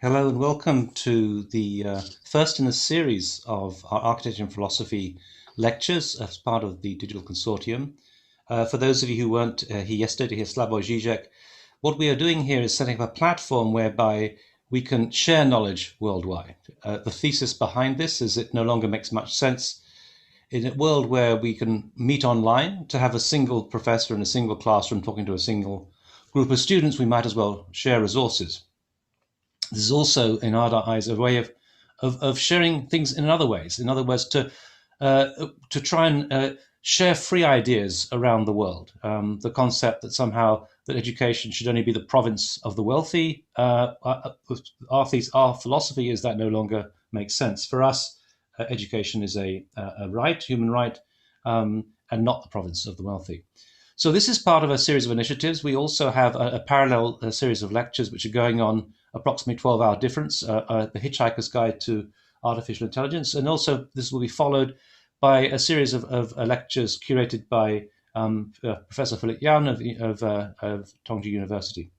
Hello and welcome to the first in a series of our Architecture and Philosophy lectures as part of the Digital Consortium. For those of you who weren't here yesterday to hear Slavoj Žižek, what we are doing here is setting up a platform whereby we can share knowledge worldwide. The thesis behind this is it no longer makes much sense in a world where we can meet online to have a single professor in a single classroom talking to a single group of students. We might as well share resources. This is also, in our eyes, a way of sharing things in other ways. In other words, to try and share free ideas around the world. The concept that somehow that education should only be the province of the wealthy. Our philosophy is that no longer makes sense. For us, education is a right, human right, and not the province of the wealthy. So this is part of a series of initiatives. We also have a parallel series of lectures which are going on approximately 12-hour difference, the Hitchhiker's Guide to Artificial Intelligence. And also this will be followed by a series of lectures curated by Professor Philip Yan of Tongji University.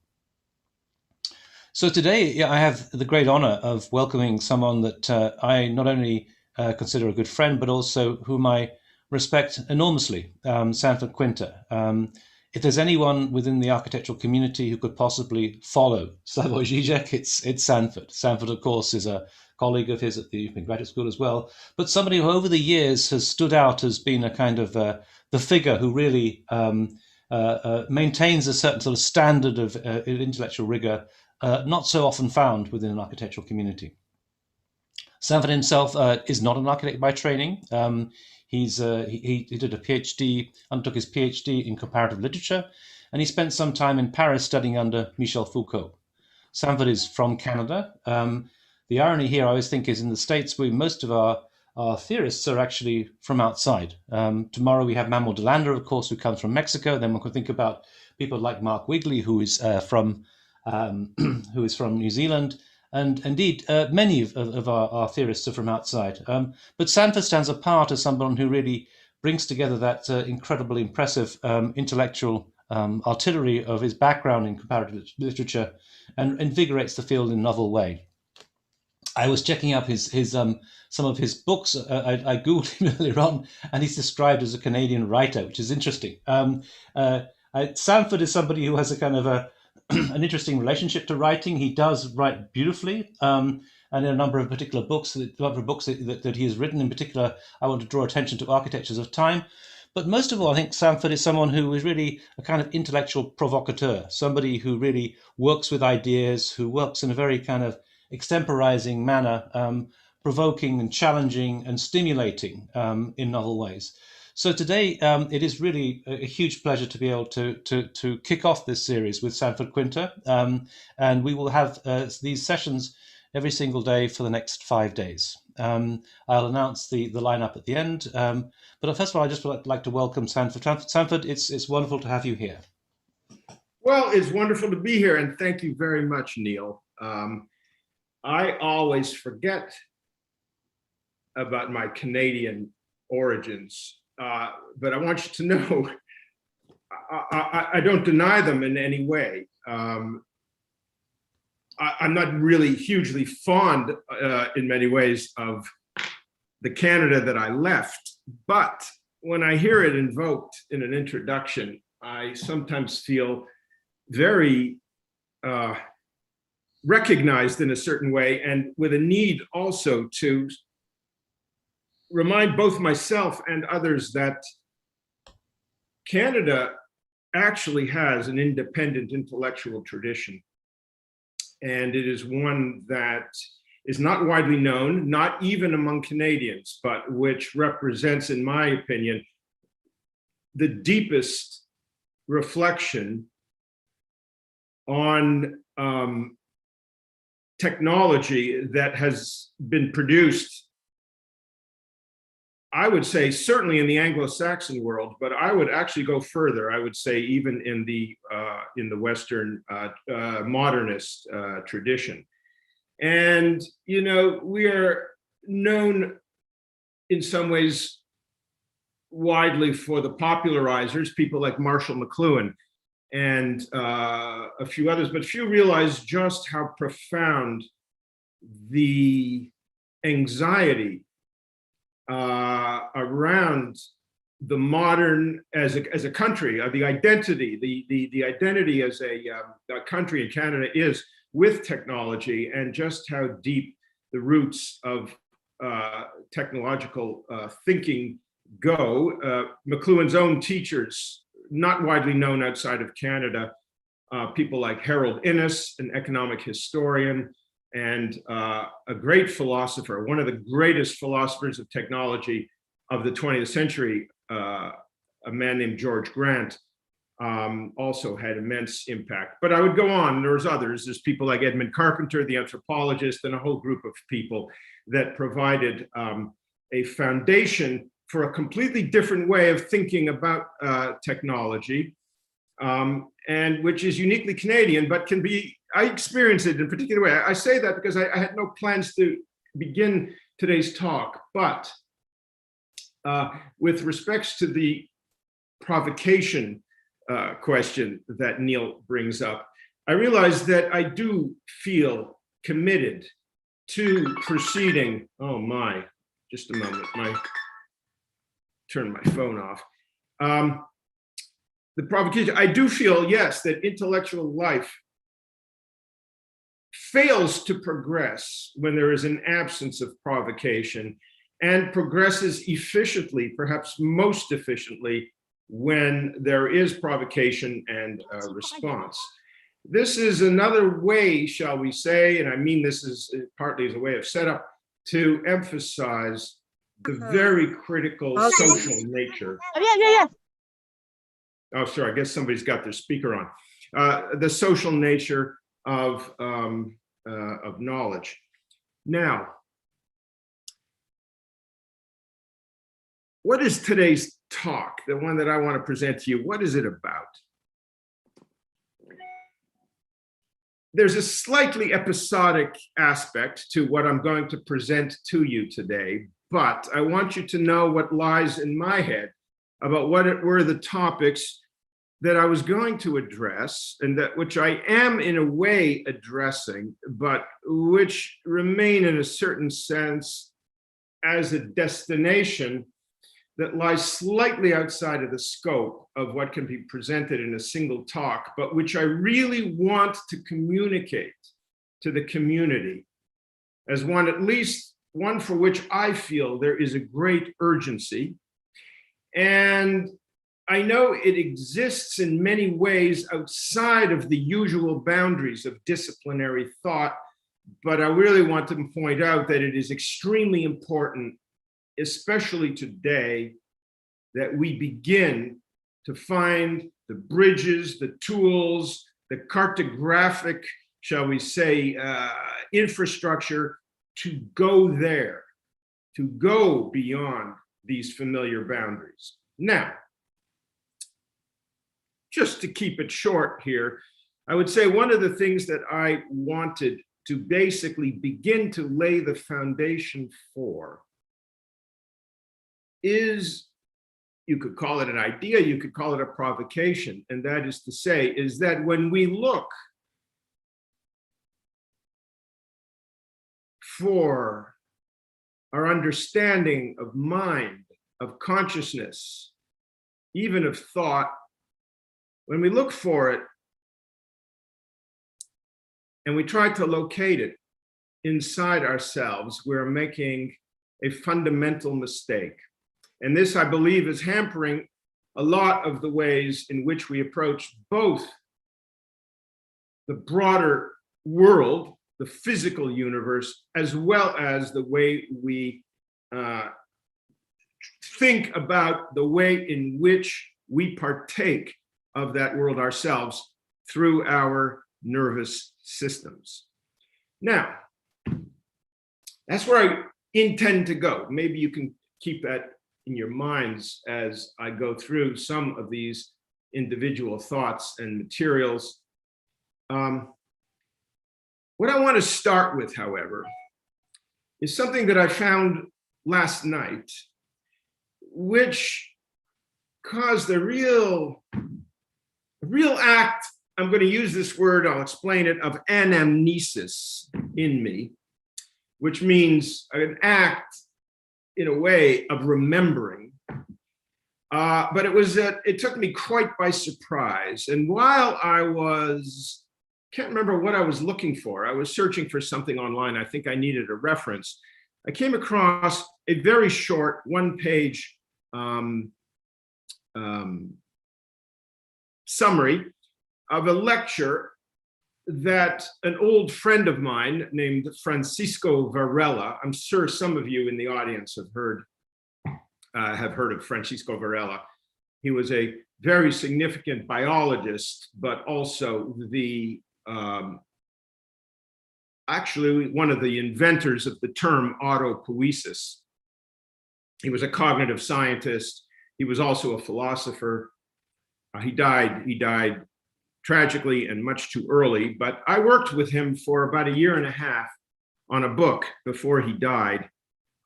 So today I have the great honor of welcoming someone that I not only consider a good friend, but also whom I respect enormously, Sanford Kwinter. If there's anyone within the architectural community who could possibly follow Slavoj Žižek, it's Sanford. Sanford, of course, is a colleague of his at the graduate school as well, but somebody who over the years has stood out as being a kind of the figure who really maintains a certain sort of standard of intellectual rigor, not so often found within an architectural community. Sanford himself is not an architect by training. He did a PhD, undertook his PhD in comparative literature, and he spent some time in Paris studying under Michel Foucault. Sanford is from Canada. The irony here, I always think, is in the States, where most of our theorists are actually from outside. Tomorrow we have Manuel Delander, of course, who comes from Mexico. Then one can think about people like Mark Wigley, who is from New Zealand. And indeed, many of our theorists are from outside. But Sanford stands apart as someone who really brings together that incredibly impressive intellectual artillery of his background in comparative literature and invigorates the field in a novel way. I was checking up some of his books. I Googled him earlier on, and he's described as a Canadian writer, which is interesting. Sanford is somebody who has a kind of an interesting relationship to writing. He does write beautifully, and in a number of particular books, that he has written. In particular, I want to draw attention to Architectures of Time. But most of all, I think Sanford is someone who is really a kind of intellectual provocateur, somebody who really works with ideas, who works in a very kind of extemporizing manner, provoking and challenging and stimulating in novel ways. So today, it is really a huge pleasure to be able to kick off this series with Sanford Kwinter, and we will have these sessions every single day for the next 5 days. I'll announce the lineup at the end, but first of all, I just would like to welcome Sanford. Sanford, it's wonderful to have you here. Well, it's wonderful to be here, and thank you very much, Neil. I always forget about my Canadian origins. But I want you to know, I don't deny them in any way. I'm not really hugely fond in many ways of the Canada that I left, but when I hear it invoked in an introduction, I sometimes feel very recognized in a certain way, and with a need also to remind both myself and others that Canada actually has an independent intellectual tradition. And it is one that is not widely known, not even among Canadians, but which represents, in my opinion, the deepest reflection on technology that has been produced, I would say, certainly in the Anglo-Saxon world, but I would actually go further. I would say even in the Western modernist tradition. And, you know, we are known in some ways widely for the popularizers, people like Marshall McLuhan and a few others, but few realize just how profound the anxiety around the modern, as a country, the identity, the identity as a country in Canada is with technology, and just how deep the roots of technological thinking go. McLuhan's own teachers, not widely known outside of Canada, people like Harold Innis, an economic historian, and a great philosopher, one of the greatest philosophers of technology of the 20th century, a man named George Grant, also had immense impact. But I would go on, there's others. There's people like Edmund Carpenter, the anthropologist, and a whole group of people that provided a foundation for a completely different way of thinking about technology, and which is uniquely Canadian, but can be, I experience it in a particular way. I say that because I had no plans to begin today's talk, but with respects to the provocation question that Neil brings up, I realize that I do feel committed to proceeding. Oh my, just a moment, turn my phone off. The provocation, I do feel, yes, that intellectual life fails to progress when there is an absence of provocation, and progresses efficiently, perhaps most efficiently, when there is provocation and response. This is another way, shall we say, and I mean this is partly as a way of setup, to emphasize the very critical social nature. Oh, sorry, I guess somebody's got their speaker on. The social nature of knowledge. Now, what is today's talk, the one that I want to present to you? What is it about? There's a slightly episodic aspect to what I'm going to present to you today, but I want you to know what lies in my head about what were the topics that I was going to address, and that which I am in a way addressing, but which remain in a certain sense as a destination that lies slightly outside of the scope of what can be presented in a single talk, but which I really want to communicate to the community as one, at least one for which I feel there is a great urgency. And I know it exists in many ways outside of the usual boundaries of disciplinary thought, but I really want to point out that it is extremely important, especially today, that we begin to find the bridges, the tools, the cartographic, shall we say, infrastructure to go there, to go beyond these familiar boundaries. Now, just to keep it short here, I would say one of the things that I wanted to basically begin to lay the foundation for is, you could call it an idea, you could call it a provocation, and that is to say, is that when we look for our understanding of mind, of consciousness, even of thought, when we look for it and we try to locate it inside ourselves, we're making a fundamental mistake. And this, I believe, is hampering a lot of the ways in which we approach both the broader world, the physical universe, as well as the way we think about the way in which we partake of that world ourselves through our nervous systems. Now, that's where I intend to go. Maybe you can keep that in your minds as I go through some of these individual thoughts and materials. What I want to start with, however, is something that I found last night, which caused a real act, I'm going to use this word, I'll explain it, of anamnesis in me. which means an act in a way of remembering. But it took me quite by surprise. And while can't remember what I was looking for. I was searching for something online. I think I needed a reference. I came across a very short one-page summary of a lecture that an old friend of mine named Francisco Varela, I'm sure some of you in the audience have heard of Francisco Varela. He was a very significant biologist, but also actually one of the inventors of the term autopoiesis. He was a cognitive scientist. He was also a philosopher. He died tragically and much too early, but I worked with him for about 1.5 years on a book before he died.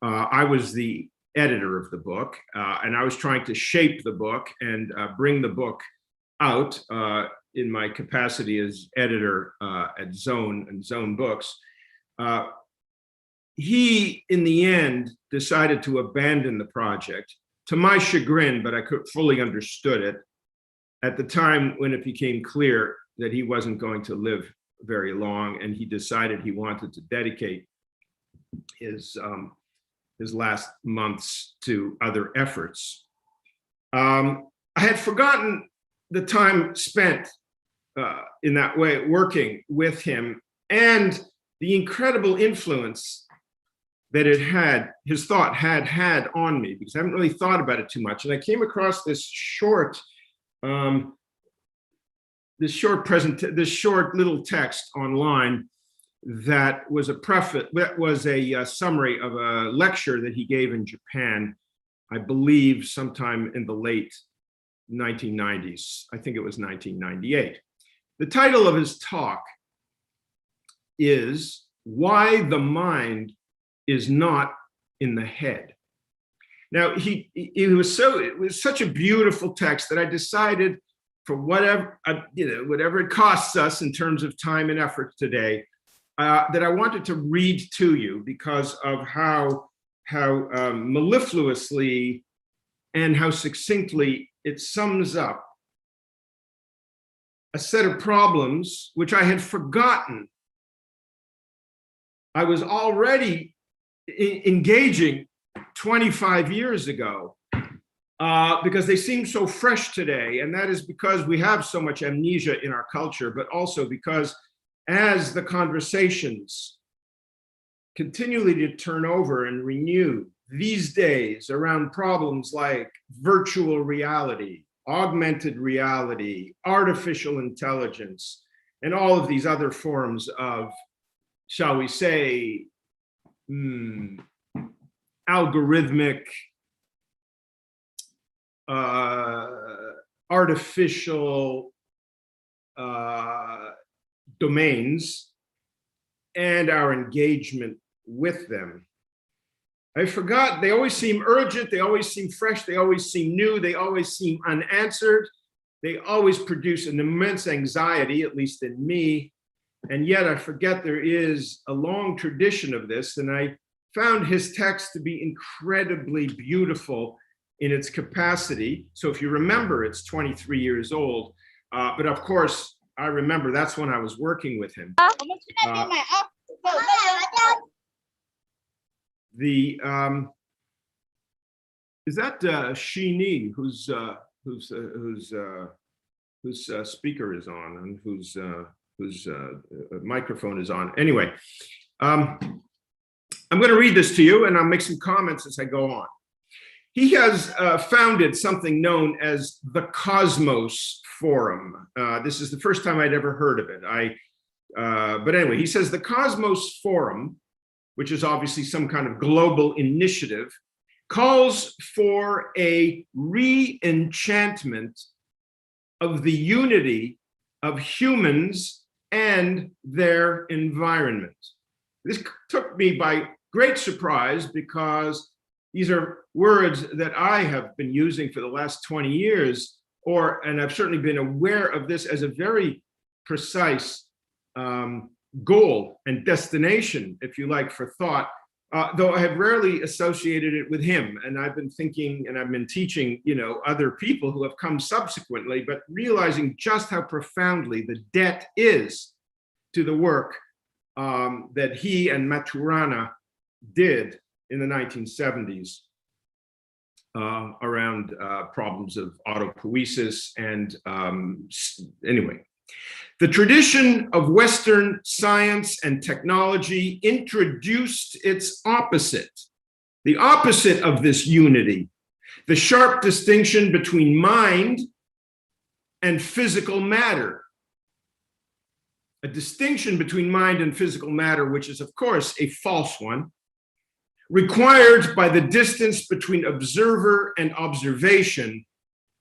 I was the editor of the book, and I was trying to shape the book and bring the book out in my capacity as editor at Zone and Zone Books. He, in the end, decided to abandon the project, to my chagrin, but I fully understood it, at the time when it became clear that he wasn't going to live very long, and he decided he wanted to dedicate his last months to other efforts. I had forgotten the time spent in that way working with him and the incredible influence that his thought had on me, because I haven't really thought about it too much. And I came across this short little text online that was a summary of a lecture that he gave in Japan, I believe sometime in the late 1990s. I think it was 1998. The title of his talk is "Why the Mind is Not in the Head." Now, it was such a beautiful text that I decided, for whatever it costs us in terms of time and effort today, that I wanted to read to you because of how mellifluously and how succinctly it sums up a set of problems which I had forgotten I was already engaging 25 years ago, because they seem so fresh today. And that is because we have so much amnesia in our culture, but also because as the conversations continually to turn over and renew these days around problems like virtual reality, augmented reality, artificial intelligence, and all of these other forms of, shall we say, algorithmic, artificial domains, and our engagement with them. I forgot, they always seem urgent, they always seem fresh, they always seem new, they always seem unanswered, they always produce an immense anxiety, at least in me, and yet I forget there is a long tradition of this, and I found his text to be incredibly beautiful in its capacity. So if you remember, it's 23 years old, but of course, I remember that's when I was working with him. Is that Shini, whose speaker is on and whose microphone is on? Anyway, I'm going to read this to you, and I'll make some comments as I go on. He has founded something known as the Cosmos Forum. This is the first time I'd ever heard of it. But anyway, he says the Cosmos Forum, which is obviously some kind of global initiative, calls for a re-enchantment of the unity of humans and their environment. This took me by great surprise because these are words that I have been using for the last 20 years, and I've certainly been aware of this as a very precise goal and destination, if you like, for thought, though I have rarely associated it with him. And I've been thinking, and I've been teaching, other people who have come subsequently, but realizing just how profoundly the debt is to the work that he and Maturana did in the 1970s around problems of autopoiesis. And anyway, the tradition of Western science and technology introduced its opposite, the opposite of this unity, the sharp distinction between mind and physical matter. A distinction between mind and physical matter, which is, of course, a false one, required by the distance between observer and observation,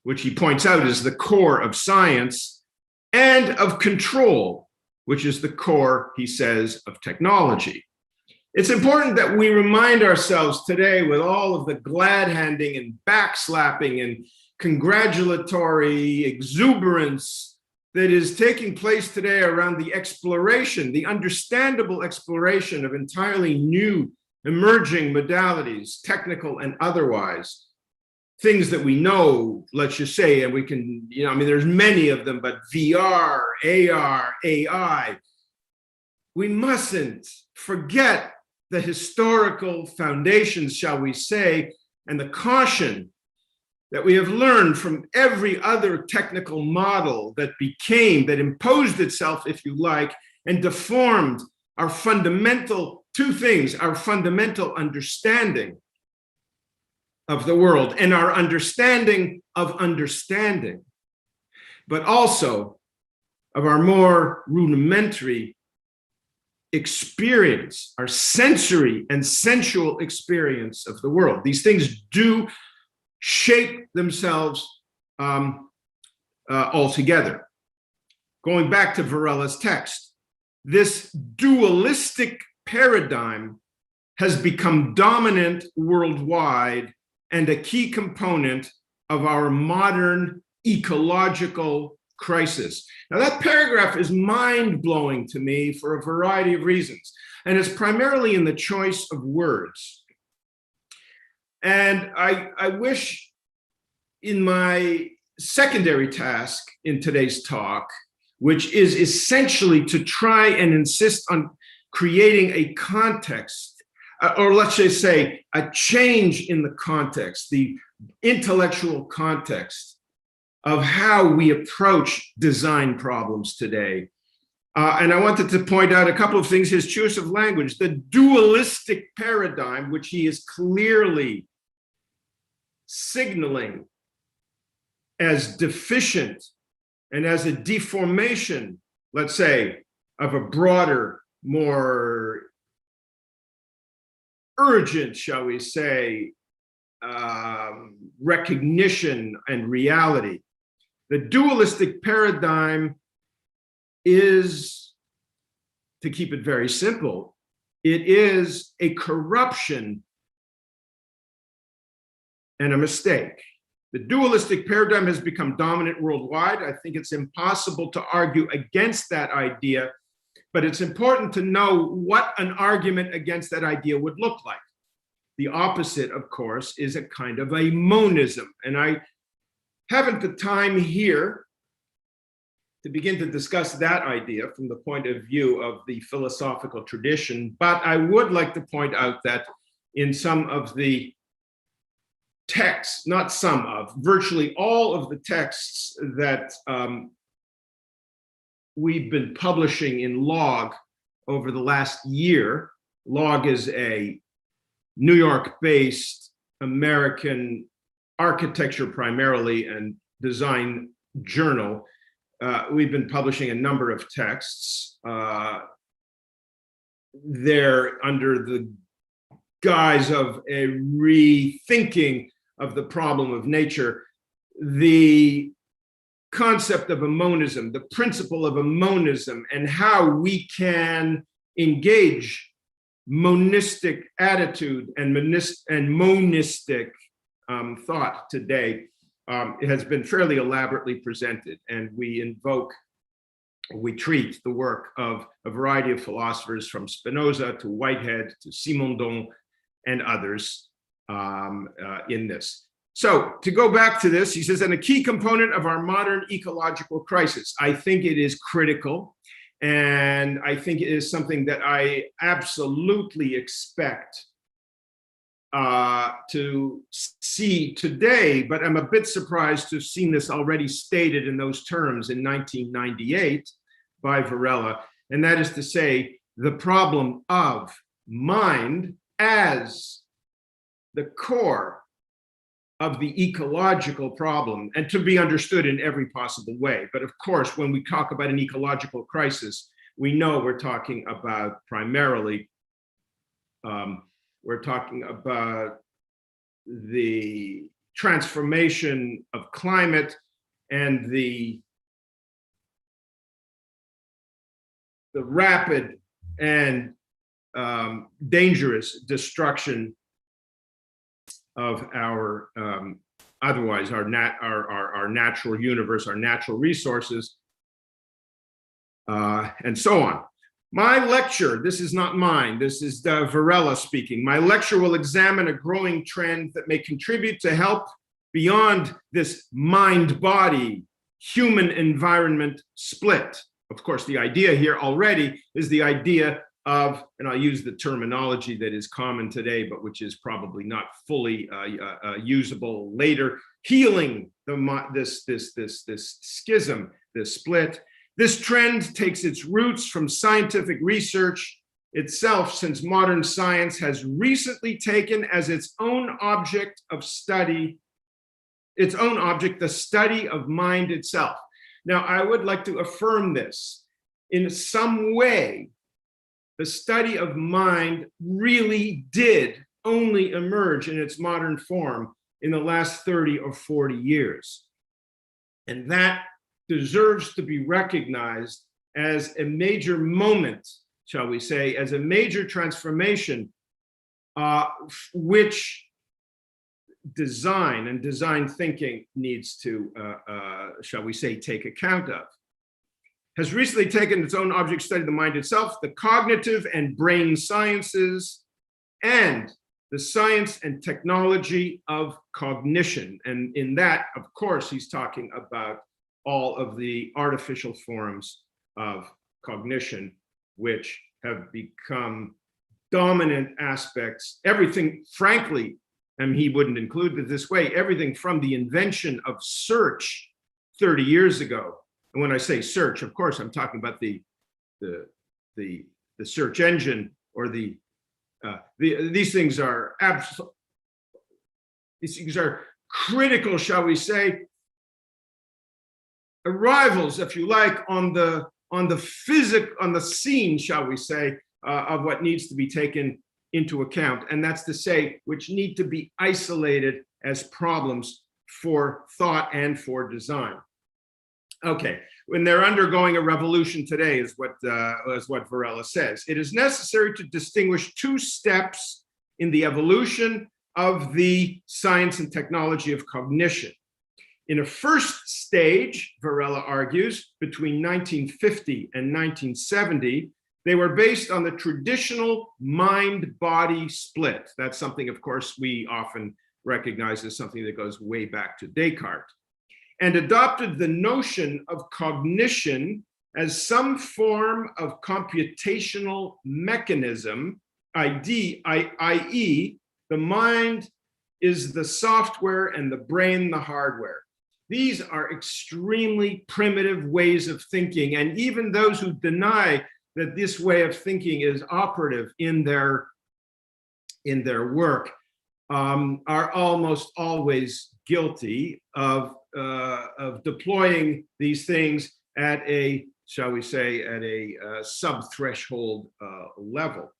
which he points out is the core of science, and of control, which is the core, he says, of technology. It's important that we remind ourselves today, with all of the glad-handing and backslapping and congratulatory exuberance that is taking place today around the exploration, the understandable exploration of entirely new emerging modalities, technical and otherwise, things that we know, let's just say, and we can, there's many of them, but VR, AR, AI. We mustn't forget the historical foundations, shall we say, and the caution that we have learned from every other technical model that imposed itself, if you like, and deformed our fundamental, two things, our fundamental understanding of the world and our understanding of understanding, but also of our more rudimentary experience, our sensory and sensual experience of the world. These things do shape themselves altogether. Going back to Varela's text, this dualistic paradigm has become dominant worldwide and a key component of our modern ecological crisis. Now, that paragraph is mind-blowing to me for a variety of reasons, and it's primarily in the choice of words. And I wish in my secondary task in today's talk, which is essentially to try and insist on creating a context, or let's just say a change in the context, the intellectual context of how we approach design problems today. And I wanted to point out a couple of things, his choice of language, the dualistic paradigm, which he is clearly signaling as deficient and as a deformation, let's say, of a broader, more urgent, shall we say, recognition and reality. The dualistic paradigm is, to keep it very simple, it is a corruption and a mistake. The dualistic paradigm has become dominant worldwide. I think it's impossible to argue against that idea, but it's important to know what an argument against that idea would look like. The opposite, of course, is a kind of a monism. And I haven't the time here to begin to discuss that idea from the point of view of the philosophical tradition, but I would like to point out that in some of the texts, not some of, virtually all of the texts that we've been publishing in Log over the last year. Log is a New York-based American architecture primarily and design journal. We've been publishing a number of texts. They're under the guise of a rethinking of the problem of nature, the concept of a monism, the principle of a monism, and how we can engage monistic attitude and monistic thought today. It has been fairly elaborately presented, and we invoke we treat the work of a variety of philosophers from Spinoza to Whitehead to Simondon and others in this. So to go back to this, he says, and a key component of our modern ecological crisis. I think it is critical, and I think it is something that I absolutely expect to see today, but I'm a bit surprised to have seen this already stated in those terms in 1998 by Varela, and that is to say, the problem of mind as the core of the ecological problem, and to be understood in every possible way. But of course, when we talk about an ecological crisis, we know we're talking about primarily, we're talking about the transformation of climate and the rapid and dangerous destruction of our otherwise our natural universe, our natural resources, and so on. My lecture, this is not mine, this is Varela speaking. My lecture will examine a growing trend that may contribute to help beyond this mind-body human-environment split. Of course, the idea here already is the idea of, and I'll use the terminology that is common today, but which is probably not fully usable later, healing this schism, this split. This trend takes its roots from scientific research itself, since modern science has recently taken as its own object of study, the study of mind itself. Now, I would like to affirm this. In some way, the study of mind really did only emerge in its modern form in the last 30 or 40 years. And that deserves to be recognized as a major moment, shall we say, as a major transformation, which design and design thinking needs to, shall we say, take account of. Has recently taken its own object study of the mind itself, the cognitive and brain sciences, and the science and technology of cognition. And in that, of course, he's talking about all of the artificial forms of cognition, which have become dominant aspects. Everything, frankly, and he wouldn't include it this way, everything from the invention of search 30 years ago. And when I say search, of course, I'm talking about the search engine, or these things are absolute. These things are critical, shall we say, arrivals, if you like, on the scene, shall we say, of what needs to be taken into account, and that's to say, which need to be isolated as problems for thought and for design. Okay, when they're undergoing a revolution today, is what Varela says. It is necessary to distinguish two steps in the evolution of the science and technology of cognition. In a first stage, Varela argues, between 1950 and 1970, they were based on the traditional mind-body split. That's something, of course, we often recognize as something that goes way back to Descartes, and adopted the notion of cognition as some form of computational mechanism, i.e., the mind is the software and the brain the hardware. These are extremely primitive ways of thinking, and even those who deny that this way of thinking is operative in their work are almost always guilty of deploying these things at a, shall we say, at a sub-threshold level.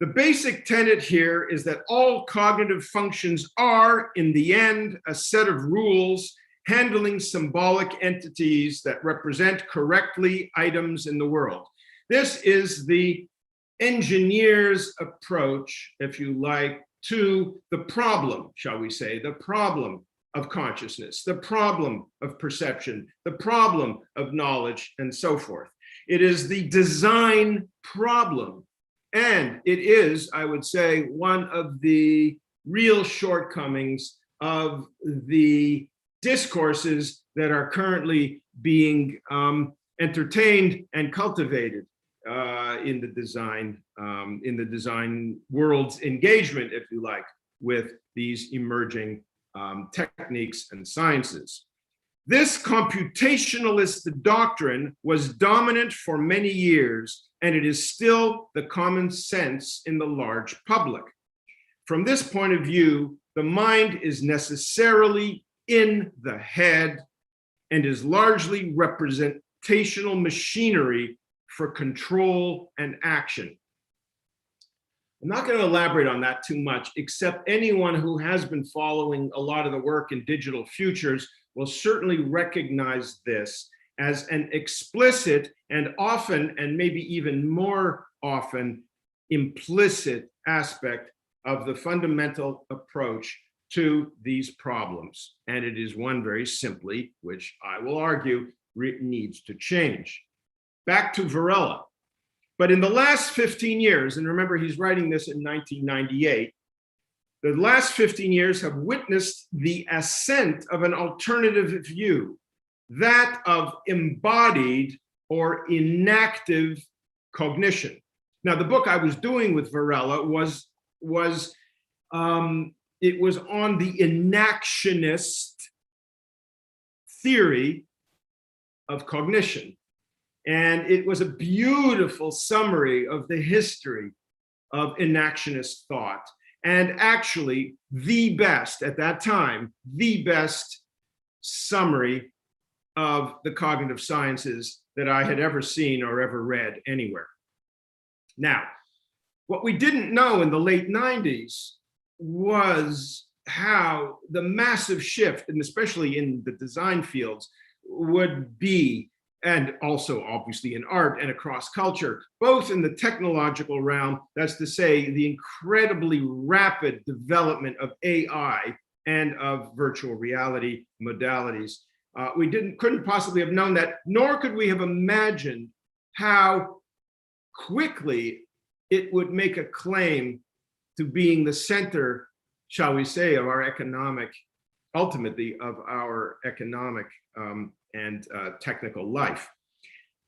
The basic tenet here is that all cognitive functions are, in the end, a set of rules handling symbolic entities that represent correctly items in the world. This is the engineer's approach, if you like, to the problem, shall we say, the problem of consciousness, the problem of perception, the problem of knowledge, and so forth. It is the design problem. And it is, I would say, one of the real shortcomings of the discourses that are currently being entertained and cultivated in the design world's engagement, if you like, with these emerging techniques and sciences. This computationalist doctrine was dominant for many years, and it is still the common sense in the large public. From this point of view, the mind is necessarily in the head and is largely representational machinery for control and action. I'm not going to elaborate on that too much, except anyone who has been following a lot of the work in digital futures will certainly recognize this as an explicit and often, and maybe even more often, implicit aspect of the fundamental approach to these problems. And it is one very simply, which I will argue, needs to change. Back to Varela. But in the last 15 years, and remember he's writing this in 1998, the last 15 years have witnessed the ascent of an alternative view, that of embodied or inactive cognition. Now, the book I was doing with Varela was on the inactionist theory of cognition. And it was a beautiful summary of the history of inactionist thought. And actually, the best, at that time, the best summary of the cognitive sciences that I had ever seen or ever read anywhere. Now, what we didn't know in the late 90s was how the massive shift, and especially in the design fields, would be, and also obviously in art and across culture, both in the technological realm, that's to say, the incredibly rapid development of AI and of virtual reality modalities. We couldn't possibly have known that, nor could we have imagined how quickly it would make a claim to being the center, shall we say, of our economic, ultimately of our economic and technical life.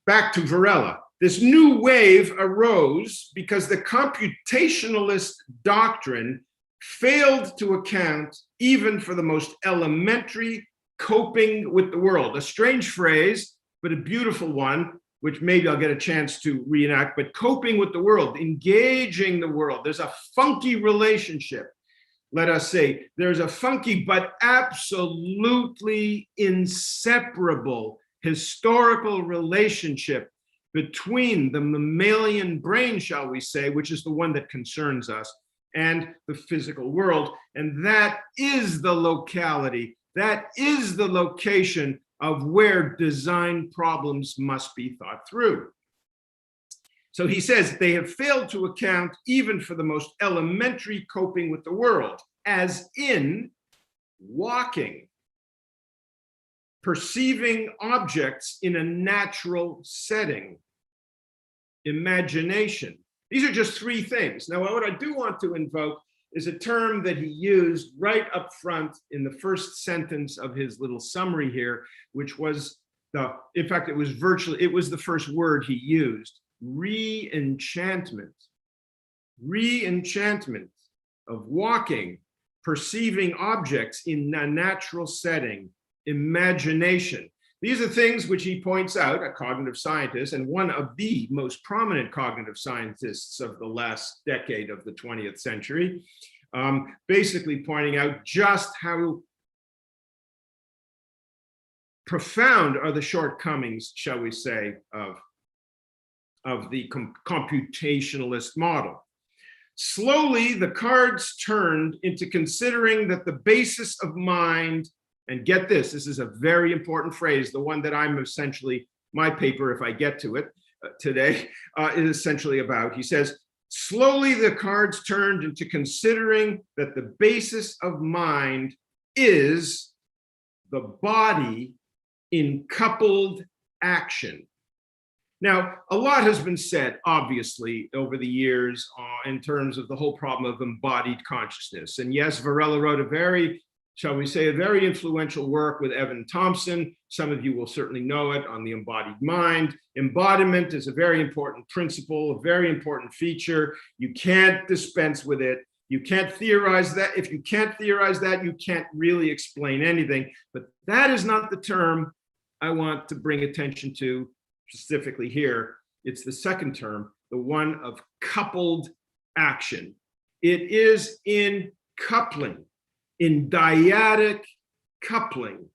Back to Varela. This new wave arose because the computationalist doctrine failed to account even for the most elementary coping with the world. A strange phrase, but a beautiful one, which maybe I'll get a chance to reenact, but coping with the world, engaging the world. There's a funky relationship. Let us say, there's a funky but absolutely inseparable historical relationship between the mammalian brain, shall we say, which is the one that concerns us, and the physical world. And that is the locality, that is the location of where design problems must be thought through. So he says they have failed to account even for the most elementary coping with the world, as in walking, perceiving objects in a natural setting, imagination. These are just three things. Now, what I do want to invoke is a term that he used right up front in the first sentence of his little summary here, which was in fact, it was the first word he used, re-enchantment. Re-enchantment of walking, perceiving objects in a natural setting, imagination. These are things which he points out, a cognitive scientist, and one of the most prominent cognitive scientists of the last decade of the 20th century, basically pointing out just how profound are the shortcomings, shall we say, of the computationalist model. Slowly, the cards turned into considering that the basis of mind, and get this is a very important phrase, the one that I'm essentially, my paper, if I get to it today, is essentially about. He says, slowly the cards turned into considering that the basis of mind is the body in coupled action. Now, a lot has been said, obviously, over the years in terms of the whole problem of embodied consciousness. And yes, Varela wrote a very, shall we say, a very influential work with Evan Thompson. Some of you will certainly know it, on the embodied mind. Embodiment is a very important principle, a very important feature. You can't dispense with it. You can't theorize that. If you can't theorize that, you can't really explain anything. But that is not the term I want to bring attention to specifically here. It's the second term, the one of coupled action. It is in coupling, in dyadic coupling,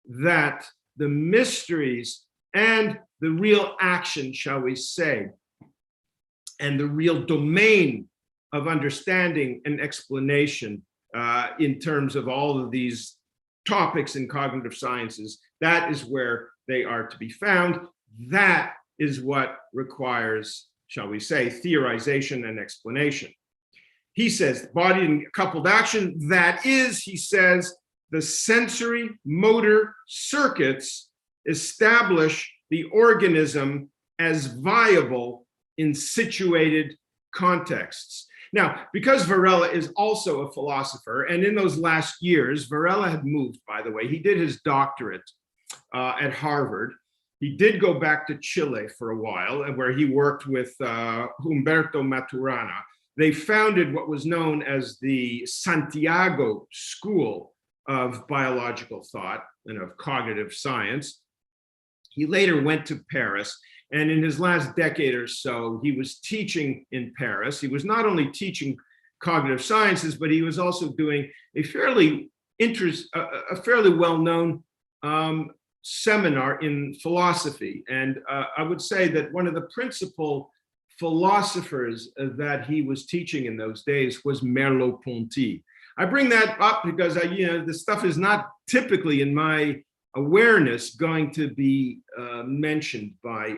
that the mysteries and the real action, shall we say, and the real domain of understanding and explanation in terms of all of these topics in cognitive sciences, that is where they are to be found. That is what requires, shall we say, theorization and explanation. He says body in coupled action, that is, he says, the sensory motor circuits establish the organism as viable in situated contexts. Now, because Varela is also a philosopher, and in those last years, Varela had moved, by the way, he did his doctorate at Harvard. He did go back to Chile for a while, where he worked with Humberto Maturana. They founded what was known as the Santiago School of Biological Thought and of Cognitive Science. He later went to Paris, and in his last decade or so, he was teaching in Paris. He was not only teaching cognitive sciences, but he was also doing a fairly well-known seminar in philosophy. And I would say that one of the principal philosophers that he was teaching in those days was Merleau-Ponty. I bring that up because this stuff is not typically in my awareness going to be mentioned by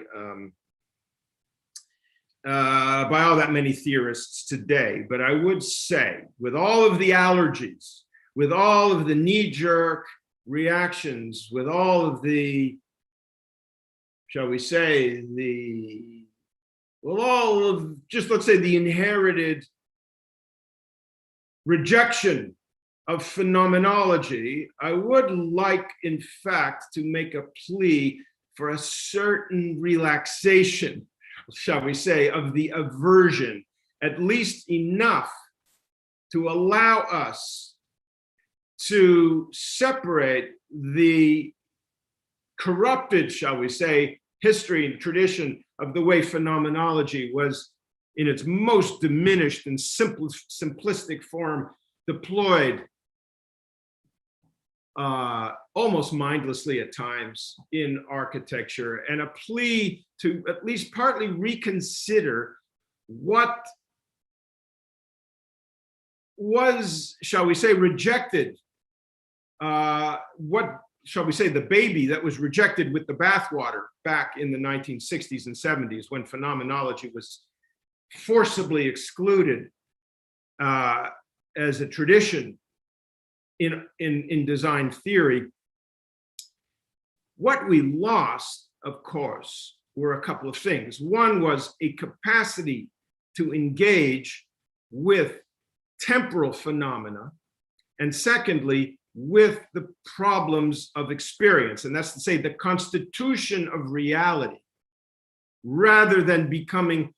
all that many theorists today. But I would say, with all of the allergies, with all of the knee-jerk reactions, with all of the, shall we say, all of, just let's say, the inherited rejection of phenomenology, I would like, in fact, to make a plea for a certain relaxation, shall we say, of the aversion, at least enough to allow us to separate the corrupted, shall we say, history and tradition of the way phenomenology was in its most diminished and simplistic form deployed almost mindlessly at times in architecture, and a plea to at least partly reconsider what was, shall we say, rejected, what, shall we say, the baby that was rejected with the bathwater back in the 1960s and 70s, when phenomenology was forcibly excluded as a tradition in design theory. What we lost, of course, were a couple of things. One was a capacity to engage with temporal phenomena, and secondly, with the problems of experience, and that's to say the constitution of reality, rather than becoming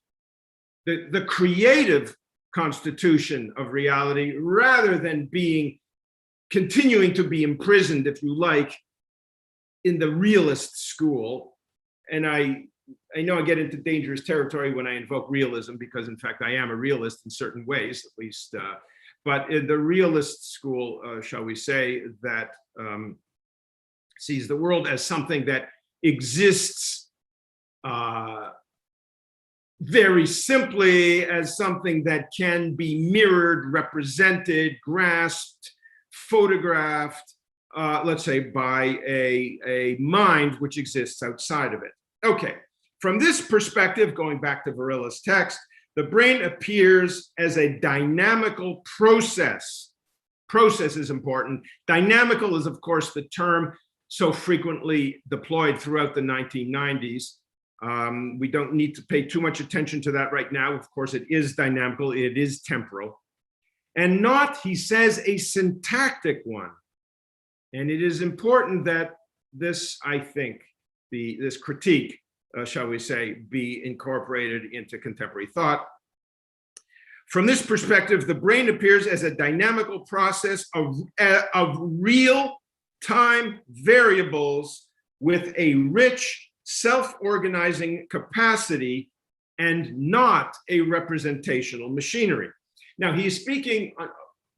the creative constitution of reality, rather than continuing to be imprisoned, if you like, in the realist school. And I know I get into dangerous territory when I invoke realism, because in fact I am a realist in certain ways, at least. But in the realist school, shall we say, that sees the world as something that exists very simply, as something that can be mirrored, represented, grasped, photographed, let's say, by a mind which exists outside of it. Okay, from this perspective, going back to Varela's text, the brain appears as a dynamical process process is important. Dynamical is, of course, the term so frequently deployed throughout the 1990s. We don't need to pay too much attention to that right now. Of course, it is dynamical, it is temporal. And not, he says, a syntactic one. And it is important that this, I think, this critique, shall we say, be incorporated into contemporary thought. From this perspective, the brain appears as a dynamical process of real-time variables with a rich self-organizing capacity and not a representational machinery. Now, he is speaking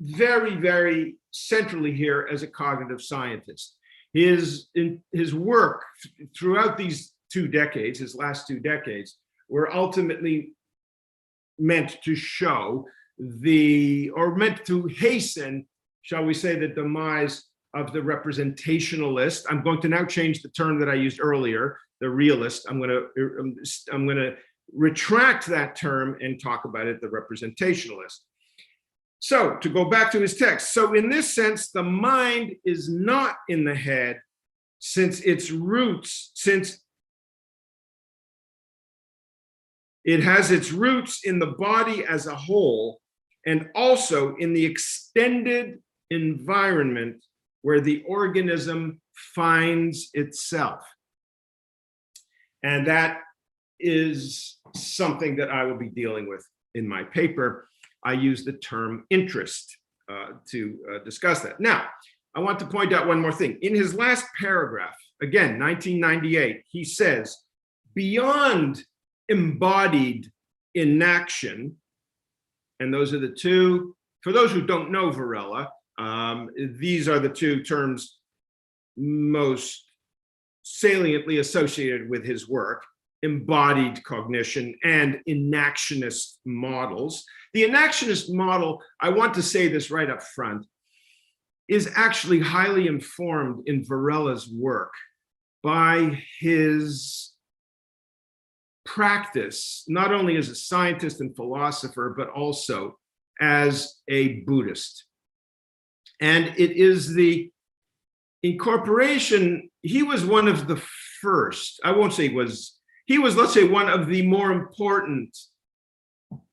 very, very centrally here as a cognitive scientist. His work throughout these 2 decades, his last 2 decades, were ultimately meant to show meant to hasten, shall we say, the demise of the representationalist. I'm going to now change the term that I used earlier, the realist. I'm going to retract that term and talk about it, the representationalist. So to go back to his text, so in this sense, the mind is not in the head, since it has its roots in the body as a whole, and also in the extended environment where the organism finds itself. And that is something that I will be dealing with in my paper. I use the term interest to discuss that. Now, I want to point out one more thing. In his last paragraph, again, 1998, he says, beyond embodied inaction, and those are the two, for those who don't know Varela, these are the two terms most saliently associated with his work: embodied cognition and inactionist models. The inactionist model, I want to say this right up front, is actually highly informed in Varela's work by his practice, not only as a scientist and philosopher, but also as a Buddhist. And it is the incorporation, he was one of the first, I won't say he was, let's say, one of the more important.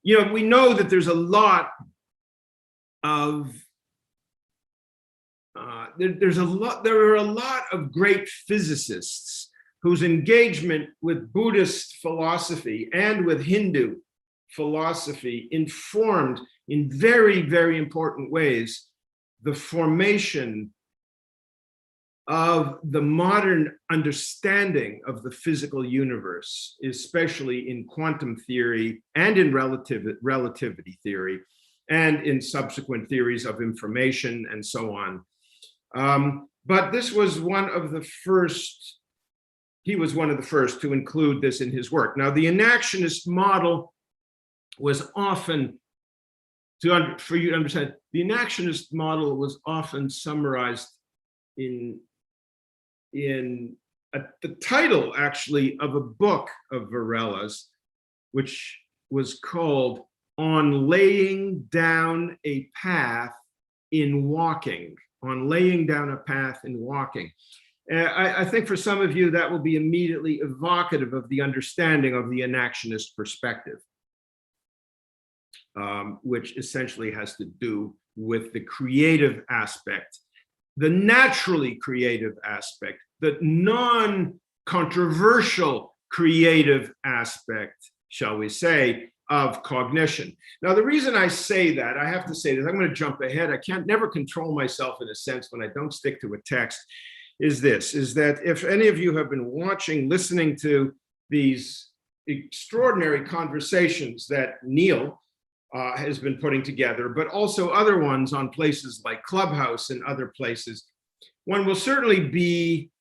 You know, we know that there's a lot of, there are a lot of great physicists whose engagement with Buddhist philosophy and with Hindu philosophy informed in very, very important ways the formation of the modern understanding of the physical universe, especially in quantum theory and in relativity theory, and in subsequent theories of information and so on. But this was one of the first, he was one of the first to include this in his work. Now, the inactionist model was often, for you to understand, the inactionist model was often summarized in the title, actually, of a book of Varela's, which was called On Laying Down a Path in Walking. On Laying Down a Path in Walking. I think for some of you that will be immediately evocative of the understanding of the inactionist perspective, which essentially has to do with the creative aspect, the naturally creative aspect, the non-controversial creative aspect, shall we say, of cognition. Now, the reason I say that, I have to say this, I'm going to jump ahead. I can't never control myself in a sense when I don't stick to a text, is that if any of you have been watching, listening to these extraordinary conversations that Neil has been putting together, but also other ones on places like Clubhouse and other places, one will certainly be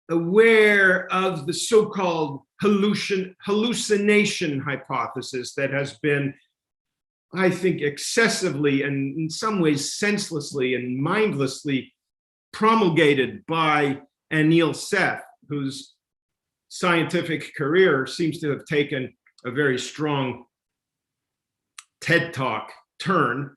aware of the so-called hallucination hypothesis that has been, I think, excessively and in some ways senselessly and mindlessly promulgated by Anil Seth, whose scientific career seems to have taken a very strong TED Talk turn.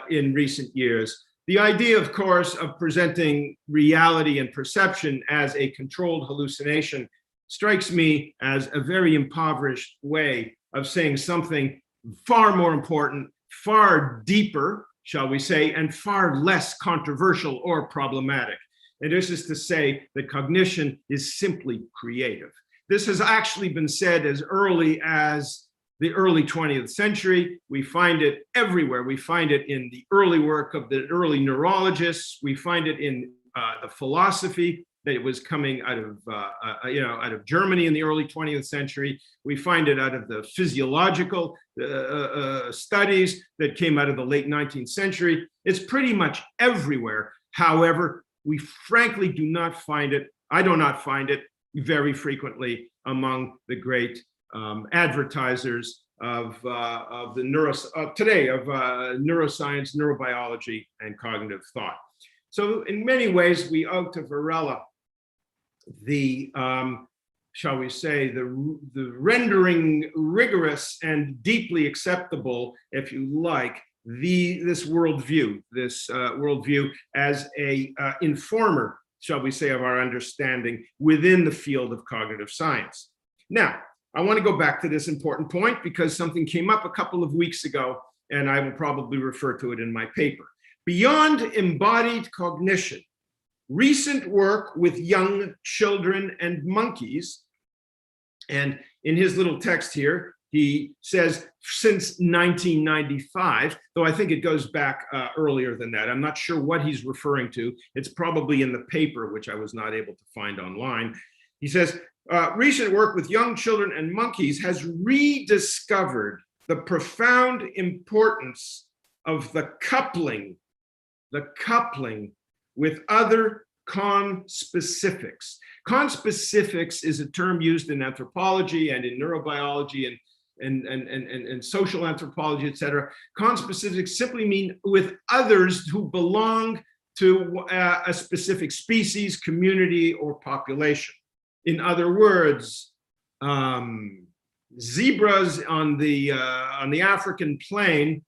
in recent years. The idea, of course, of presenting reality and perception as a controlled hallucination strikes me as a very impoverished way of saying something far more important, far deeper, shall we say, and far less controversial or problematic. And this is to say that cognition is simply creative. This has actually been said as early as the early 20th century. We find it everywhere. We find it in the early work of the early neurologists. We find it in the philosophy that was coming out of Germany in the early 20th century. We find it out of the physiological studies that came out of the late 19th century. It's pretty much everywhere. However, we frankly do not find it, I do not find it very frequently among the great advertisers of the today of neuroscience, neurobiology, and cognitive thought. So in many ways, we owe to Varela the, shall we say, the rendering rigorous and deeply acceptable, if you like, this worldview as a informer, shall we say, of our understanding within the field of cognitive science. Now, I want to go back to this important point because something came up a couple of weeks ago, and I will probably refer to it in my paper. Beyond embodied cognition, recent work with young children and monkeys, and in his little text here, he says since 1995, though I think it goes back earlier than that. I'm not sure what he's referring to. It's probably in the paper, which I was not able to find online. He says, recent work with young children and monkeys has rediscovered the profound importance of the coupling with other conspecifics. Conspecifics is a term used in anthropology and in neurobiology and social anthropology, etc. Conspecifics simply mean with others who belong to a specific species, community, or population. In other words, zebras on the African plain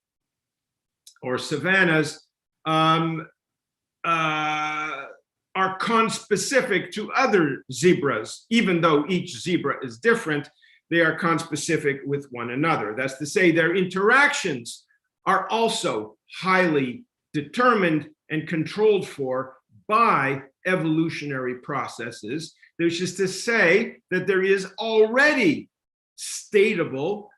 or savannas are conspecific to other zebras. Even though each zebra is different, they are conspecific with one another. That's to say, their interactions are also highly determined and controlled for by evolutionary processes, which is to say that there is already statable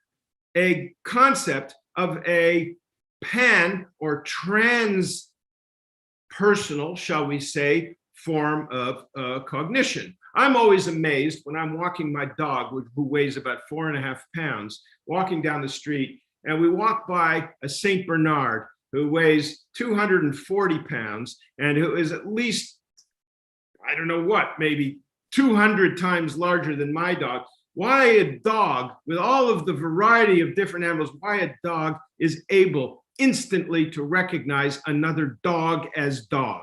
a concept of a pan or transpersonal, shall we say, form of cognition. I'm always amazed when I'm walking my dog, who weighs about 4.5 pounds, walking down the street, and we walk by a Saint Bernard who weighs 240 pounds and who is at least, I don't know what, maybe 200 times larger than my dog. Why a dog, with all of the variety of different animals, why a dog is able instantly to recognize another dog as dog.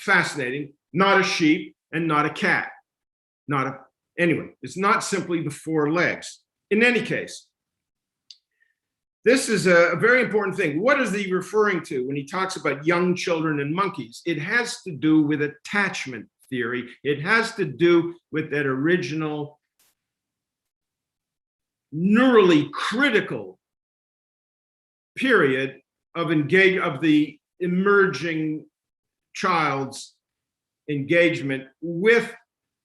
Fascinating. Not a sheep and not a cat. Anyway, it's not simply the 4 legs. In any case, this is a very important thing. What is he referring to when he talks about young children and monkeys? It has to do with attachment theory. It has to do with that original neurally critical period of the emerging child's engagement with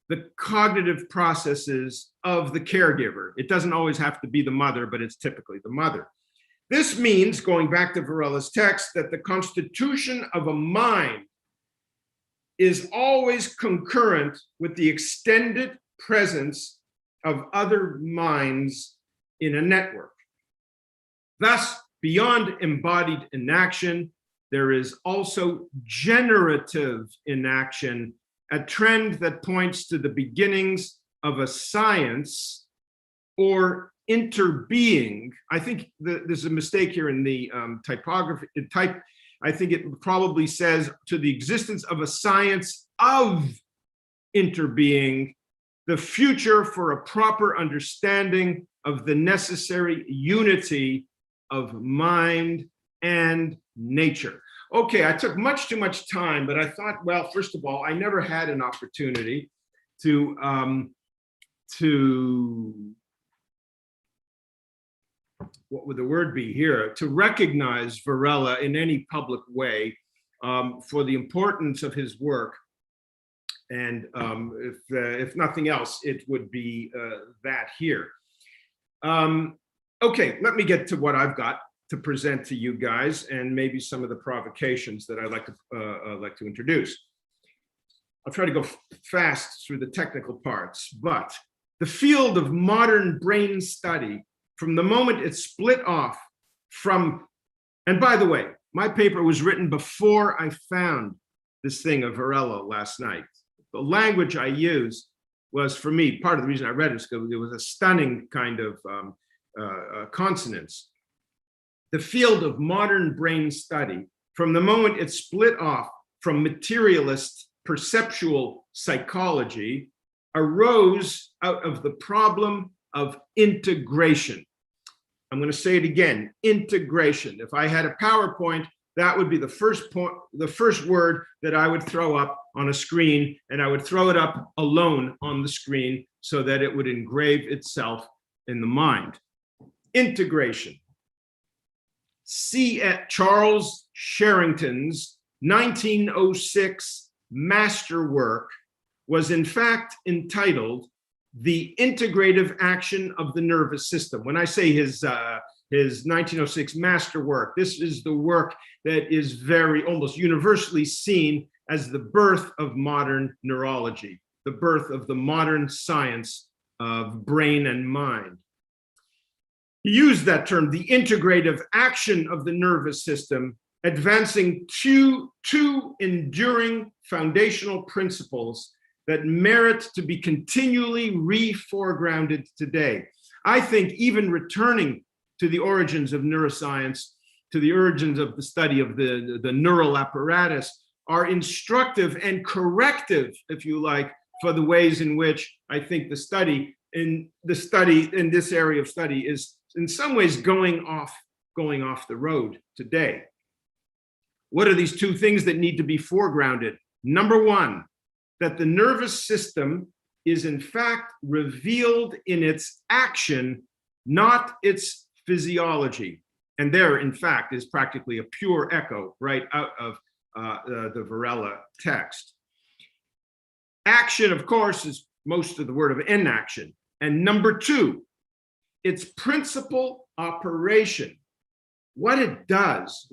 the cognitive processes of the caregiver. It doesn't always have to be the mother, but it's typically the mother. This means, going back to Varela's text, that the constitution of a mind is always concurrent with the extended presence of other minds in a network. Thus, beyond embodied inaction, there is also generative inaction, a trend that points to the beginnings of a science or interbeing. I think there's a mistake here in the typography. I think it probably says to the existence of a science of interbeing, the future for a proper understanding of the necessary unity of mind and nature. Okay, I took much too much time, but I thought, well, first of all, I never had an opportunity to what would the word be here, to recognize Varela in any public way for the importance of his work. And if nothing else, it would be that here. Okay, let me get to what I've got to present to you guys, and maybe some of the provocations that I'd like to introduce. I'll try to go fast through the technical parts, but the field of modern brain study, from the moment it split off from, and by the way, my paper was written before I found this thing of Varela last night. The language I used was, for me, part of the reason I read it is because it was a stunning kind of consonance. The field of modern brain study, from the moment it split off from materialist perceptual psychology, arose out of the problem of integration. I'm going to say it again, integration. If I had a PowerPoint, that would be the first point, the first word that I would throw up on a screen, and I would throw it up alone on the screen so that it would engrave itself in the mind. Integration. See at Charles Sherrington's 1906 masterwork was in fact entitled The Integrative Action of the Nervous System. When I say his 1906 masterwork, this is the work that is very almost universally seen as the birth of modern neurology, the birth of the modern science of brain and mind. He used that term, the integrative action of the nervous system, advancing two enduring foundational principles that merit to be continually re-foregrounded today. I think even returning to the origins of neuroscience, to the origins of the study of the neural apparatus, are instructive and corrective, if you like, for the ways in which I think the study in this area of study is in some ways going off the road today. What are these two things that need to be foregrounded? Number one, that the nervous system is in fact revealed in its action, not its physiology. And there, in fact, is practically a pure echo right out of the Varela text. Action, of course, is most of the word of inaction. And number two, its principal operation, what it does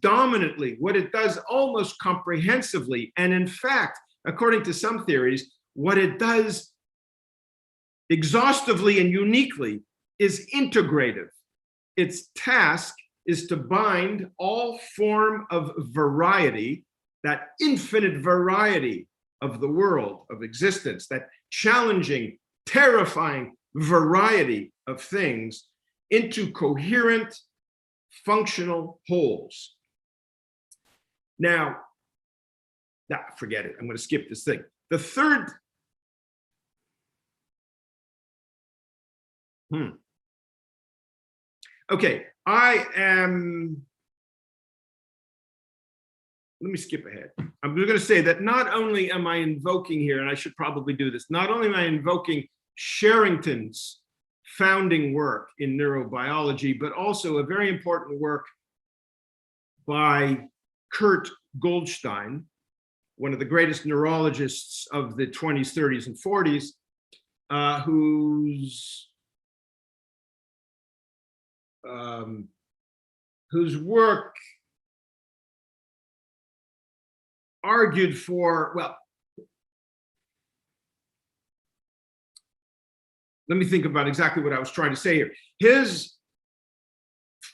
dominantly, what it does almost comprehensively, and in fact, according to some theories, what it does exhaustively and uniquely is integrative. Its task is to bind all form of variety, that infinite variety of the world, of existence, that challenging, terrifying variety of things into coherent, functional wholes. Now, forget it. I'm going to skip this thing. The third. Okay, let me skip ahead. I'm going to say that not only am I invoking here, and I should probably do this, not only am I invoking Sherrington's founding work in neurobiology, but also a very important work by Kurt Goldstein, one of the greatest neurologists of the 20s, 30s, and 40s, whose work argued for, well, let me think about exactly what I was trying to say here. His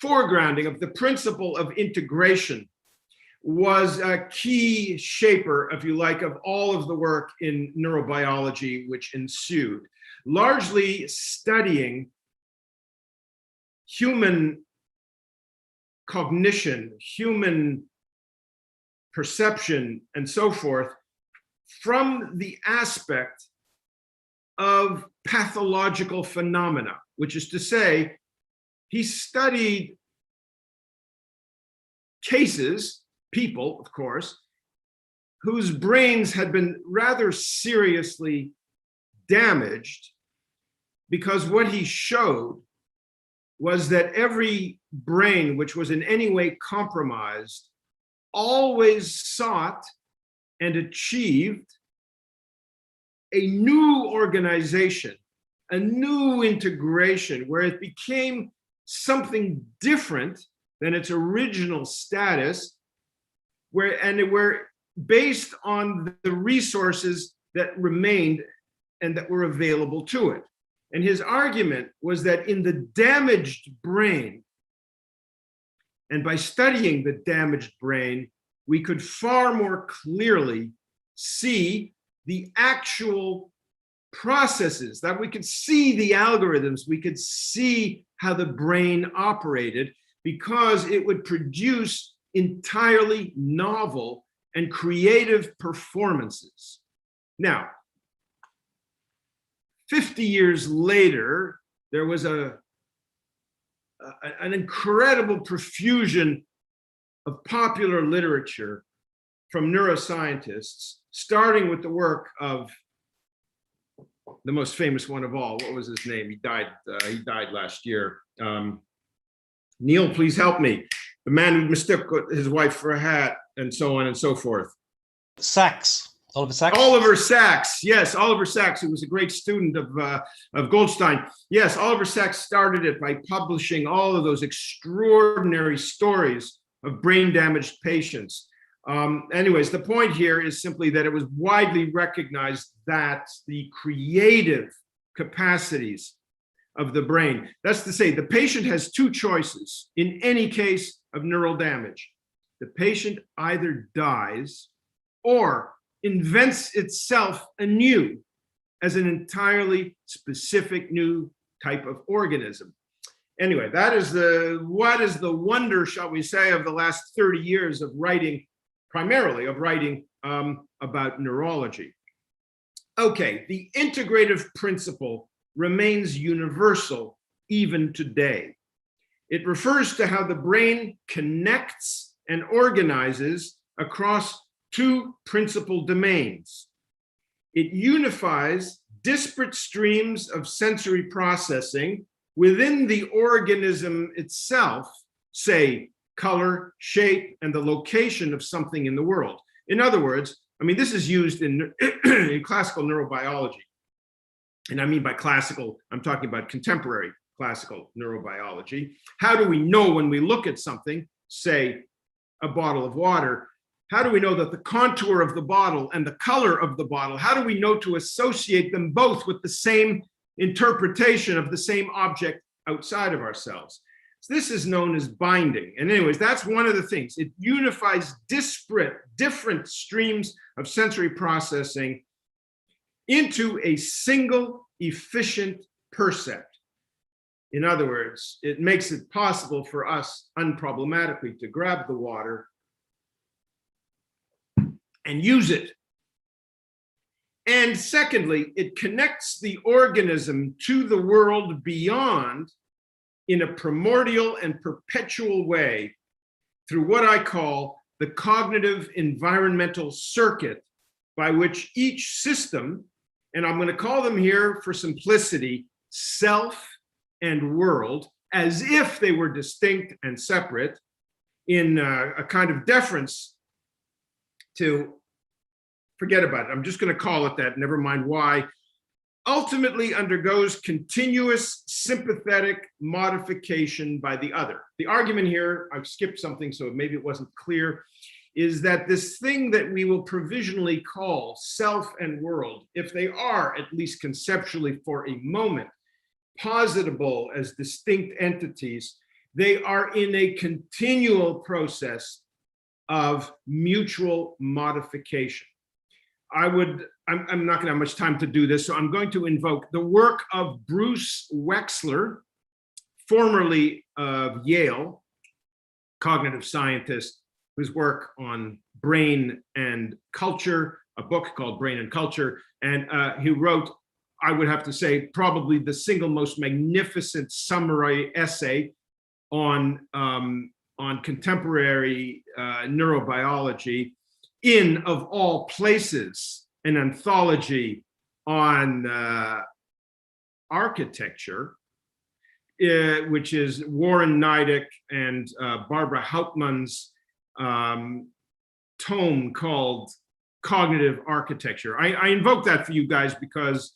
foregrounding of the principle of integration was a key shaper, if you like, of all of the work in neurobiology which ensued, largely studying human cognition, human perception, and so forth, from the aspect of pathological phenomena, which is to say, he studied cases, people, of course, whose brains had been rather seriously damaged, because what he showed was that every brain which was in any way compromised always sought and achieved a new organization, a new integration, where it became something different than its original status, where based on the resources that remained and that were available to it. And his argument was that in the damaged brain, and by studying the damaged brain, we could far more clearly see the actual processes, that we could see the algorithms, we could see how the brain operated, because it would produce entirely novel and creative performances. Now, 50 years later, there was an incredible profusion of popular literature from neuroscientists, starting with the work of the most famous one of all. What was his name? He died last year. Neil, please help me. The man who mistook his wife for a hat, and so on and so forth. Sachs. Oliver Sachs? Oliver Sachs, yes, Oliver Sachs, who was a great student of Goldstein. Yes, Oliver Sachs started it by publishing all of those extraordinary stories of brain-damaged patients. Anyways, the point here is simply that it was widely recognized that the creative capacities of the brain, that's to say, the patient has two choices in any case of neural damage. The patient either dies or invents itself anew as an entirely specific new type of organism. Anyway, that is what is the wonder, shall we say, of the last 30 years of writing, primarily of writing about neurology. Okay, the integrative principle remains universal even today. It refers to how the brain connects and organizes across two principal domains. It unifies disparate streams of sensory processing within the organism itself, say color, shape, and the location of something in the world. In other words, I mean, this is used in classical neurobiology. And I mean by classical, I'm talking about contemporary classical neurobiology. How do we know when we look at something, say a bottle of water, how do we know that the contour of the bottle and the color of the bottle, how do we know to associate them both with the same interpretation of the same object outside of ourselves? So this is known as binding. And anyways, that's one of the things. It unifies disparate, different streams of sensory processing into a single efficient percept. In other words, it makes it possible for us unproblematically to grab the water and use it. And secondly, it connects the organism to the world beyond in a primordial and perpetual way through what I call the cognitive environmental circuit, by which each system, and I'm going to call them here for simplicity, self and world, as if they were distinct and separate, in a kind of deference to, forget about it, I'm just going to call it that, never mind why, ultimately undergoes continuous sympathetic modification by the other. The argument here, I've skipped something, so maybe it wasn't clear, is that this thing that we will provisionally call self and world, if they are, at least conceptually for a moment, positable as distinct entities, they are in a continual process of mutual modification. I'm not going to have much time to do this, so I'm going to invoke the work of Bruce Wexler, formerly of Yale, cognitive scientist, whose work on brain and culture, a book called Brain and Culture, and he wrote, I would have to say, probably the single most magnificent summary essay on on contemporary neurobiology in, of all places, an anthology on architecture, which is Warren Neidick and Barbara Hauptmann's tome called Cognitive Architecture. I invoke that for you guys because,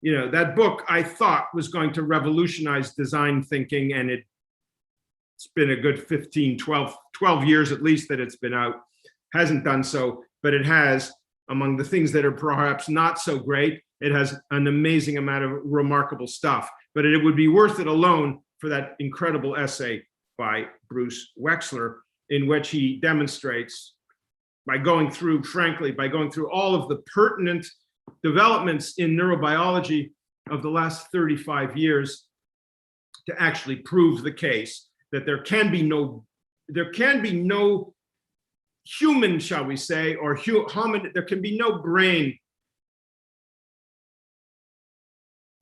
you know, that book I thought was going to revolutionize design thinking, and it's been a good 15, 12 years at least that it's been out. Hasn't done so, but it has. Among the things that are perhaps not so great, it has an amazing amount of remarkable stuff. But it would be worth it alone for that incredible essay by Bruce Wexler, in which he demonstrates, by going through all of the pertinent developments in neurobiology of the last 35 years, to actually prove the case that there can be no human, shall we say, or hominid, there can be no brain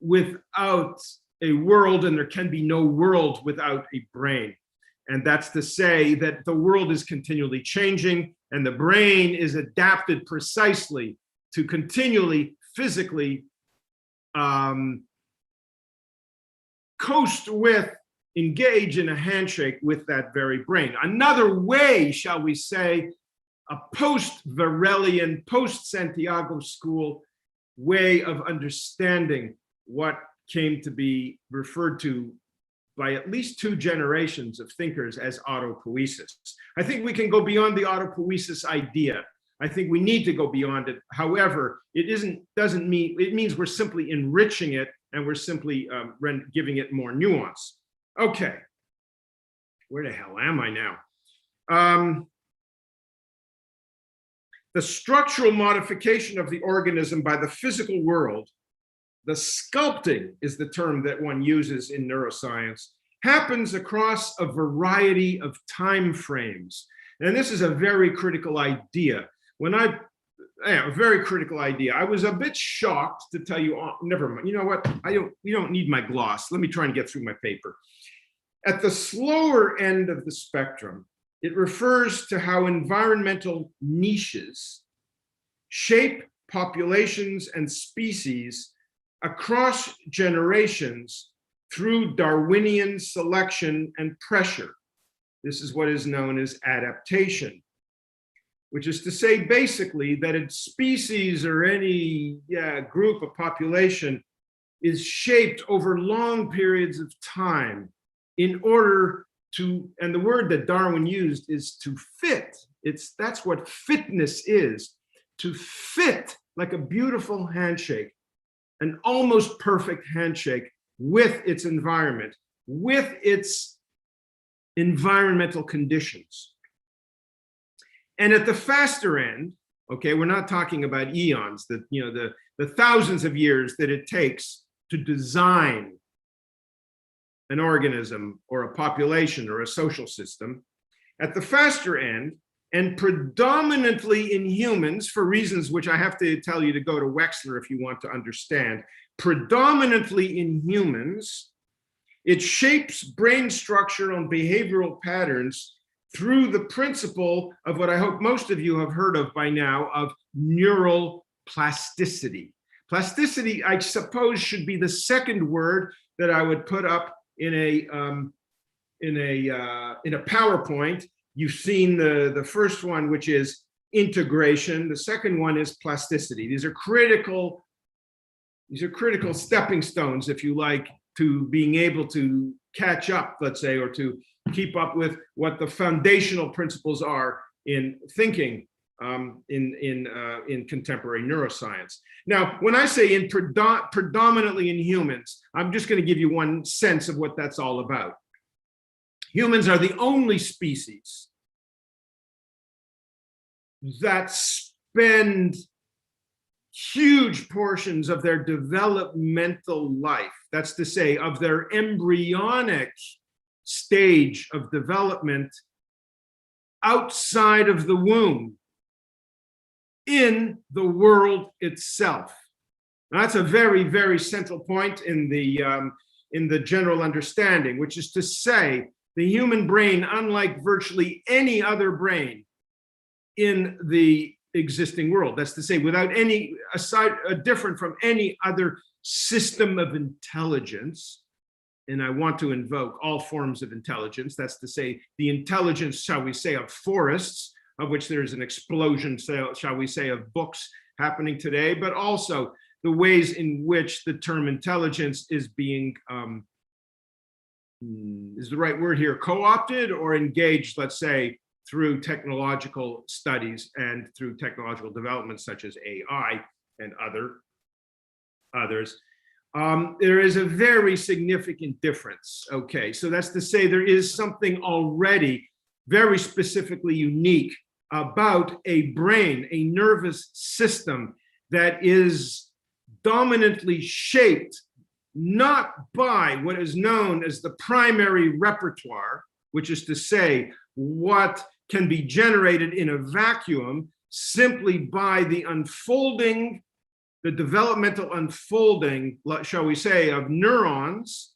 without a world, and there can be no world without a brain. And that's to say that the world is continually changing, and the brain is adapted precisely to continually physically coast with, engage in a handshake with that very brain. Another way, shall we say, a post-Varelian, post-Santiago school way of understanding what came to be referred to by at least 2 generations of thinkers as autopoiesis. I think we can go beyond the autopoiesis idea. I think we need to go beyond it. However, it means we're simply enriching it, and we're simply giving it more nuance. Okay, where the hell am I now? The structural modification of the organism by the physical world, the sculpting is the term that one uses in neuroscience, happens across a variety of time frames. And this is a very critical idea. A very critical idea. I was a bit shocked, to tell you, never mind. You know what? You don't need my gloss. Let me try and get through my paper. At the slower end of the spectrum, it refers to how environmental niches shape populations and species across generations through Darwinian selection and pressure. This is what is known as adaptation, which is to say basically that a species or any group of population is shaped over long periods of time in order to, and the word that Darwin used is to fit. That's what fitness is, to fit like a beautiful handshake, an almost perfect handshake with its environment, with its environmental conditions. And at the faster end, okay, we're not talking about eons, the thousands of years that it takes to design an organism or a population or a social system. At the faster end, and predominantly in humans, for reasons which I have to tell you to go to Wexler if you want to understand, predominantly in humans, it shapes brain structure and behavioral patterns through the principle of what I hope most of you have heard of by now, of neural plasticity. Plasticity, I suppose, should be the second word that I would put up in a PowerPoint. You've seen the first one, which is integration. The second one is plasticity. These are critical stepping stones, if you like, to being able to catch up, let's say, or to keep up with what the foundational principles are in thinking in contemporary neuroscience. Now, when I say predominantly in humans, I'm just going to give you one sense of what that's all about. Humans are the only species that spend huge portions of their developmental life, that's to say, of their embryonic stage of development, outside of the womb, in the world itself. Now, that's a very, very central point in the general understanding, which is to say the human brain, unlike virtually any other brain in the existing world. That's to say, without any, different from any other system of intelligence. And I want to invoke all forms of intelligence. That's to say, the intelligence, shall we say, of forests, of which there's an explosion, shall we say, of books happening today, but also the ways in which the term intelligence is being, is the right word here, co-opted or engaged, let's say, through technological studies and through technological developments such as AI and others. There is a very significant difference. Okay, so that's to say there is something already very specifically unique about a brain, a nervous system that is dominantly shaped not by what is known as the primary repertoire, which is to say what can be generated in a vacuum simply by the unfolding, the developmental unfolding, shall we say, of neurons,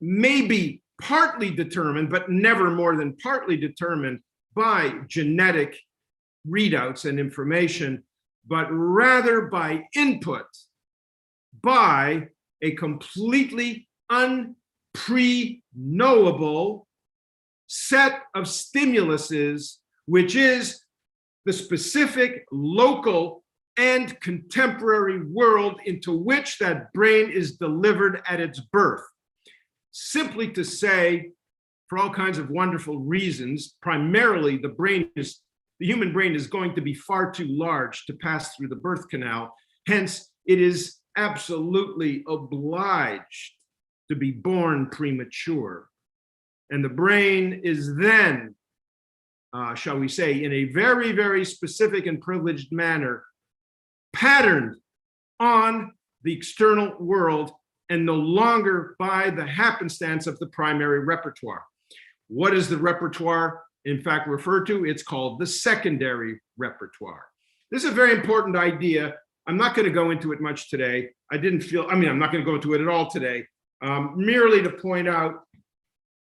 may be partly determined, but never more than partly determined by genetic readouts and information, but rather by input by a completely unpre-knowable set of stimuluses, which is the specific, local, and contemporary world into which that brain is delivered at its birth. Simply to say, for all kinds of wonderful reasons, primarily the human brain is going to be far too large to pass through the birth canal. Hence, it is absolutely obliged to be born premature. And the brain is then, shall we say, in a very, very specific and privileged manner, patterned on the external world and no longer by the happenstance of the primary repertoire. What is the repertoire, in fact, referred to? It's called the secondary repertoire. This is a very important idea. I'm not going to go into it much today. I'm not going to go into it at all today, merely to point out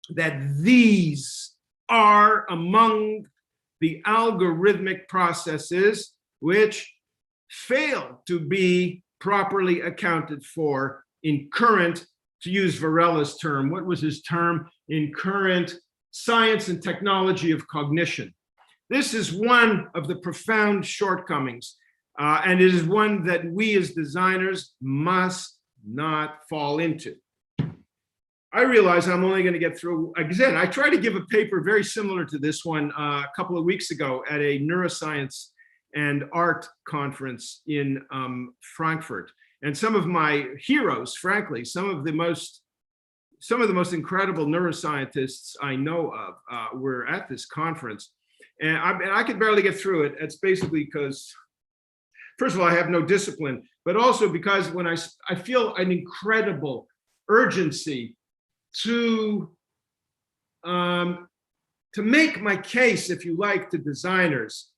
that these are among the algorithmic processes which fail to be properly accounted for in current, to use Varela's term, what was his term? In current science and technology of cognition. This is one of the profound shortcomings, and it is one that we as designers must not fall into. I realize I'm only going to get through, again, I tried to give a paper very similar to this one a couple of weeks ago at a neuroscience and art conference in Frankfurt. And some of my heroes, frankly, some of the most incredible neuroscientists I know of were at this conference. And I could barely get through it. It's basically because, first of all, I have no discipline, but also because when I feel an incredible urgency to make my case, if you like, to designers,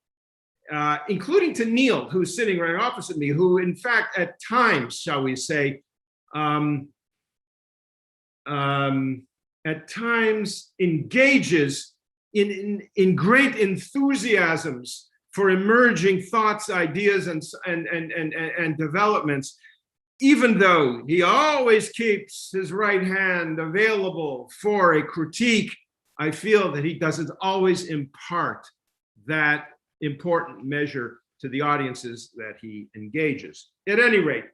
including to Neil, who's sitting right opposite me, who in fact at times, shall we say, at times engages in great enthusiasms for emerging thoughts, ideas, and developments, even though he always keeps his right hand available for a critique. I feel that he doesn't always impart that important measure to the audiences that he engages. At any rate,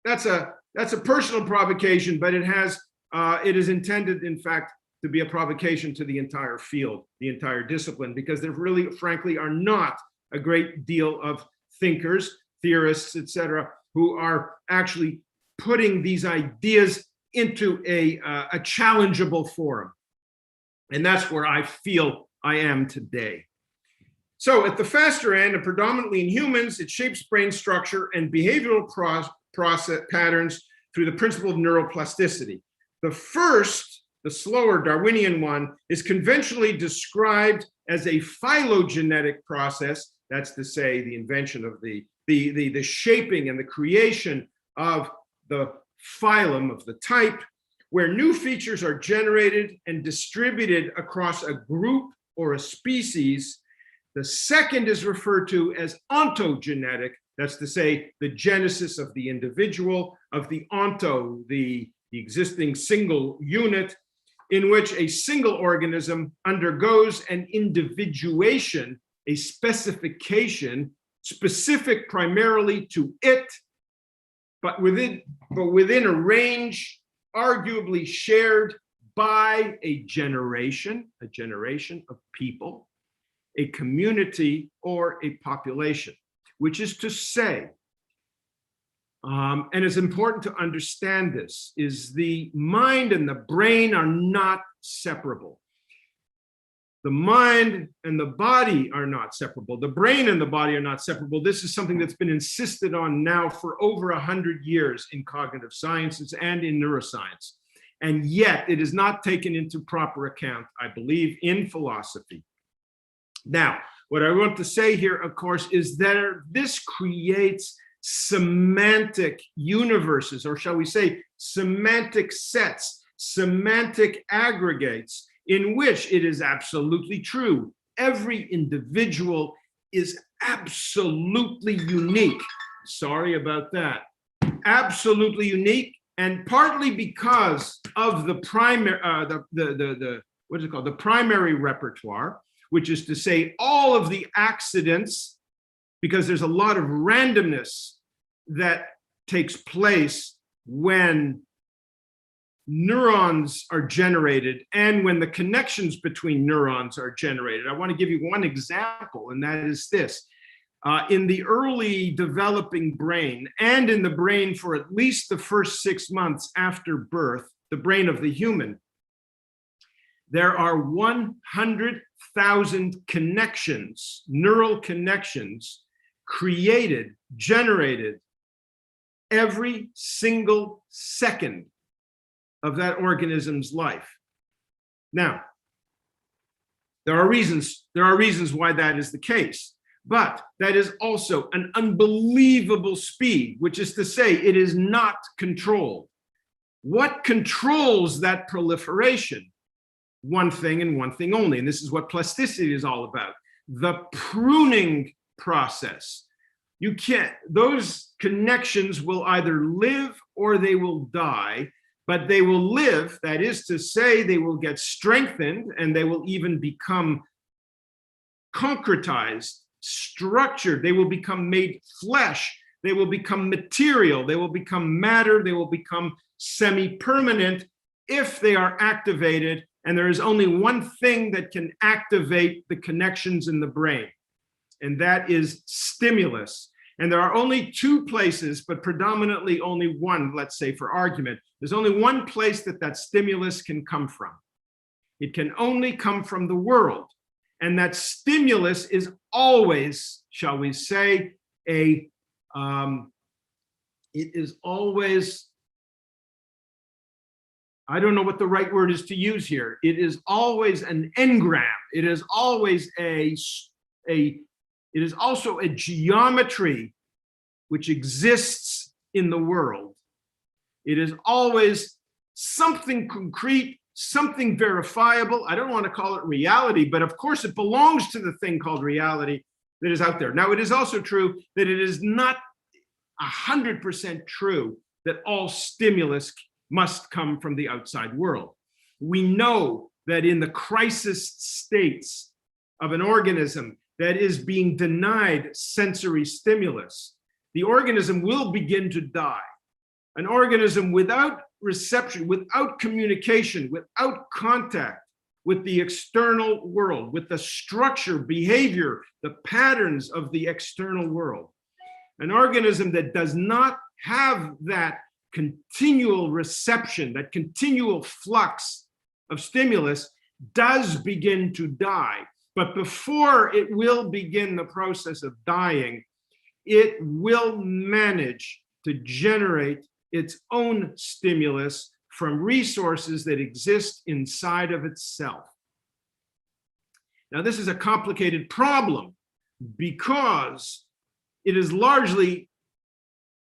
that's a personal provocation, but it is intended, in fact, to be a provocation to the entire field, the entire discipline, because there really, frankly, are not a great deal of thinkers, theorists, etc., who are actually putting these ideas into a challengeable forum. And that's where I feel I am today. So at the faster end, and predominantly in humans, it shapes brain structure and behavioral process patterns through the principle of neuroplasticity. The first, the slower Darwinian one, is conventionally described as a phylogenetic process. That's to say, the invention of the shaping and the creation of the phylum, of the type, where new features are generated and distributed across a group or a species. The second is referred to as ontogenetic. That's to say, the genesis of the individual, of the onto, the existing single unit, in which a single organism undergoes an individuation, a specification, specific primarily to it, but within a range arguably shared by a generation of people, a community, or a population, which is to say, and it's important to understand this, is the mind and the brain are not separable. The mind and the body are not separable. The brain and the body are not separable. This is something that's been insisted on now for over 100 years in cognitive sciences and in neuroscience. And yet it is not taken into proper account, I believe, in philosophy. Now, what I want to say here, of course, is that this creates semantic universes, or shall we say semantic sets, semantic aggregates, in which it is absolutely true. Every individual is absolutely unique. Sorry about that. Absolutely unique, and partly because of the primary, what is it called? The primary repertoire, which is to say all of the accidents, because there's a lot of randomness that takes place when neurons are generated and when the connections between neurons are generated. I want to give you one example, and that is this. In the early developing brain, and in the brain for at least the first 6 months after birth, the brain of the human, there are 100,000 connections, neural connections, created, generated every single second of that organism's life. Now, there are reasons why that is the case, but that is also an unbelievable speed, which is to say it is not controlled. What controls that proliferation? One thing and one thing only, and this is what plasticity is all about: the pruning process. You can't, those connections will either live or they will die, but they will live, that is to say, they will get strengthened and they will even become concretized, structured, they will become made flesh, they will become material, they will become matter, they will become semi-permanent if they are activated. And there is only one thing that can activate the connections in the brain, and that is stimulus. And there are only two places, but predominantly only one, let's say for argument. There's only one place that that stimulus can come from. It can only come from the world. And that stimulus is always, shall we say, it is always, I don't know what the right word is to use here. It is always an engram. It is always it is also a geometry which exists in the world. It is always something concrete, something verifiable. I don't want to call it reality, but of course it belongs to the thing called reality that is out there. Now, it is also true that it is not 100% true that all stimulus must come from the outside world. We know that in the crisis states of an organism that is being denied sensory stimulus, the organism will begin to die. An organism without reception, without communication, without contact with the external world, with the structure, behavior, the patterns of the external world. An organism that does not have that continual reception, that continual flux of stimulus, does begin to die. But before it will begin the process of dying, it will manage to generate its own stimulus from resources that exist inside of itself. Now, this is a complicated problem because it is largely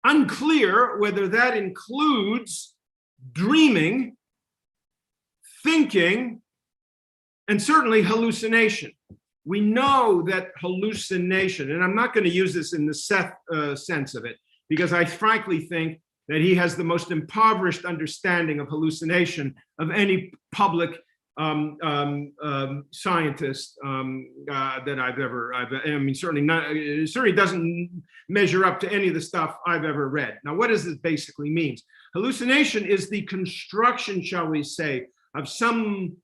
unclear whether that includes dreaming thinking, and certainly hallucination. We know that hallucination, and I'm not going to use this in the Seth sense of it, because I frankly think that he has the most impoverished understanding of hallucination of any public scientist that I've ever, I mean, it certainly doesn't measure up to any of the stuff I've ever read. Now, what does this basically mean? Hallucination is the construction, shall we say, of some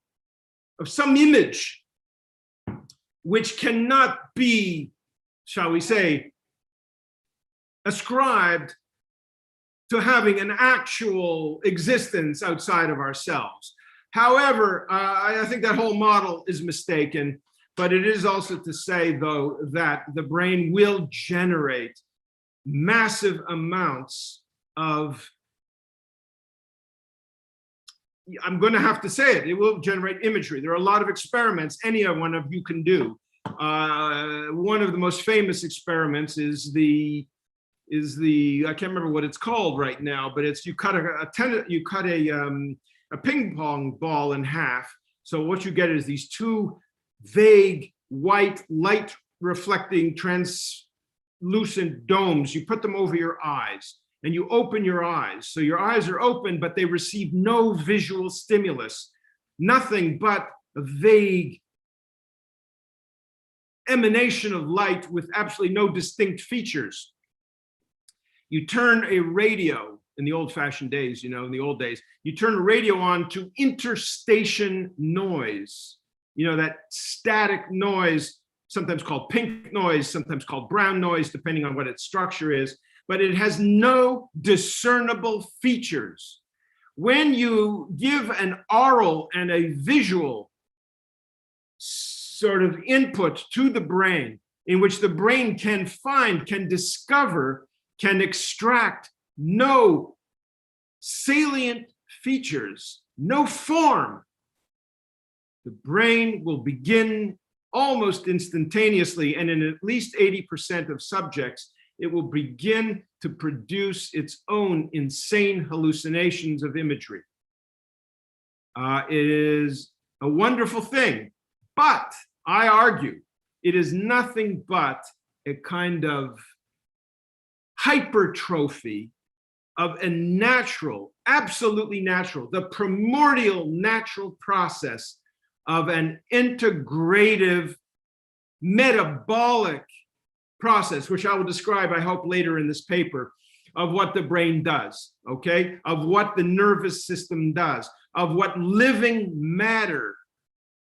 image which cannot be, shall we say, ascribed to having an actual existence outside of ourselves. However, I think that whole model is mistaken, but it is also to say, though, that the brain will generate massive amounts of, I'm going to have to say it will generate imagery. There are a lot of experiments any one of you can do. One of the most famous experiments is the I can't remember what it's called right now, but it's you cut a ping pong ball in half. So what you get is these two vague white light reflecting translucent domes. You put them over your eyes and you open your eyes. So your eyes are open, but they receive no visual stimulus, nothing but a vague emanation of light with absolutely no distinct features. You turn a radio in the old-fashioned days, in the old days, you turn a radio on to interstation noise, that static noise, sometimes called pink noise, sometimes called brown noise, depending on what its structure is, but it has no discernible features. When you give an aural and a visual sort of input to the brain, in which the brain can find, can discover, can extract no salient features, no form, the brain will begin almost instantaneously, and in at least 80% of subjects, it will begin to produce its own insane hallucinations of imagery. It is a wonderful thing, but I argue it is nothing but a kind of hypertrophy of a natural, absolutely natural, the primordial natural process of an integrative metabolic process, which I will describe, I hope, later in this paper, of what the brain does, okay? Of what the nervous system does, of what living matter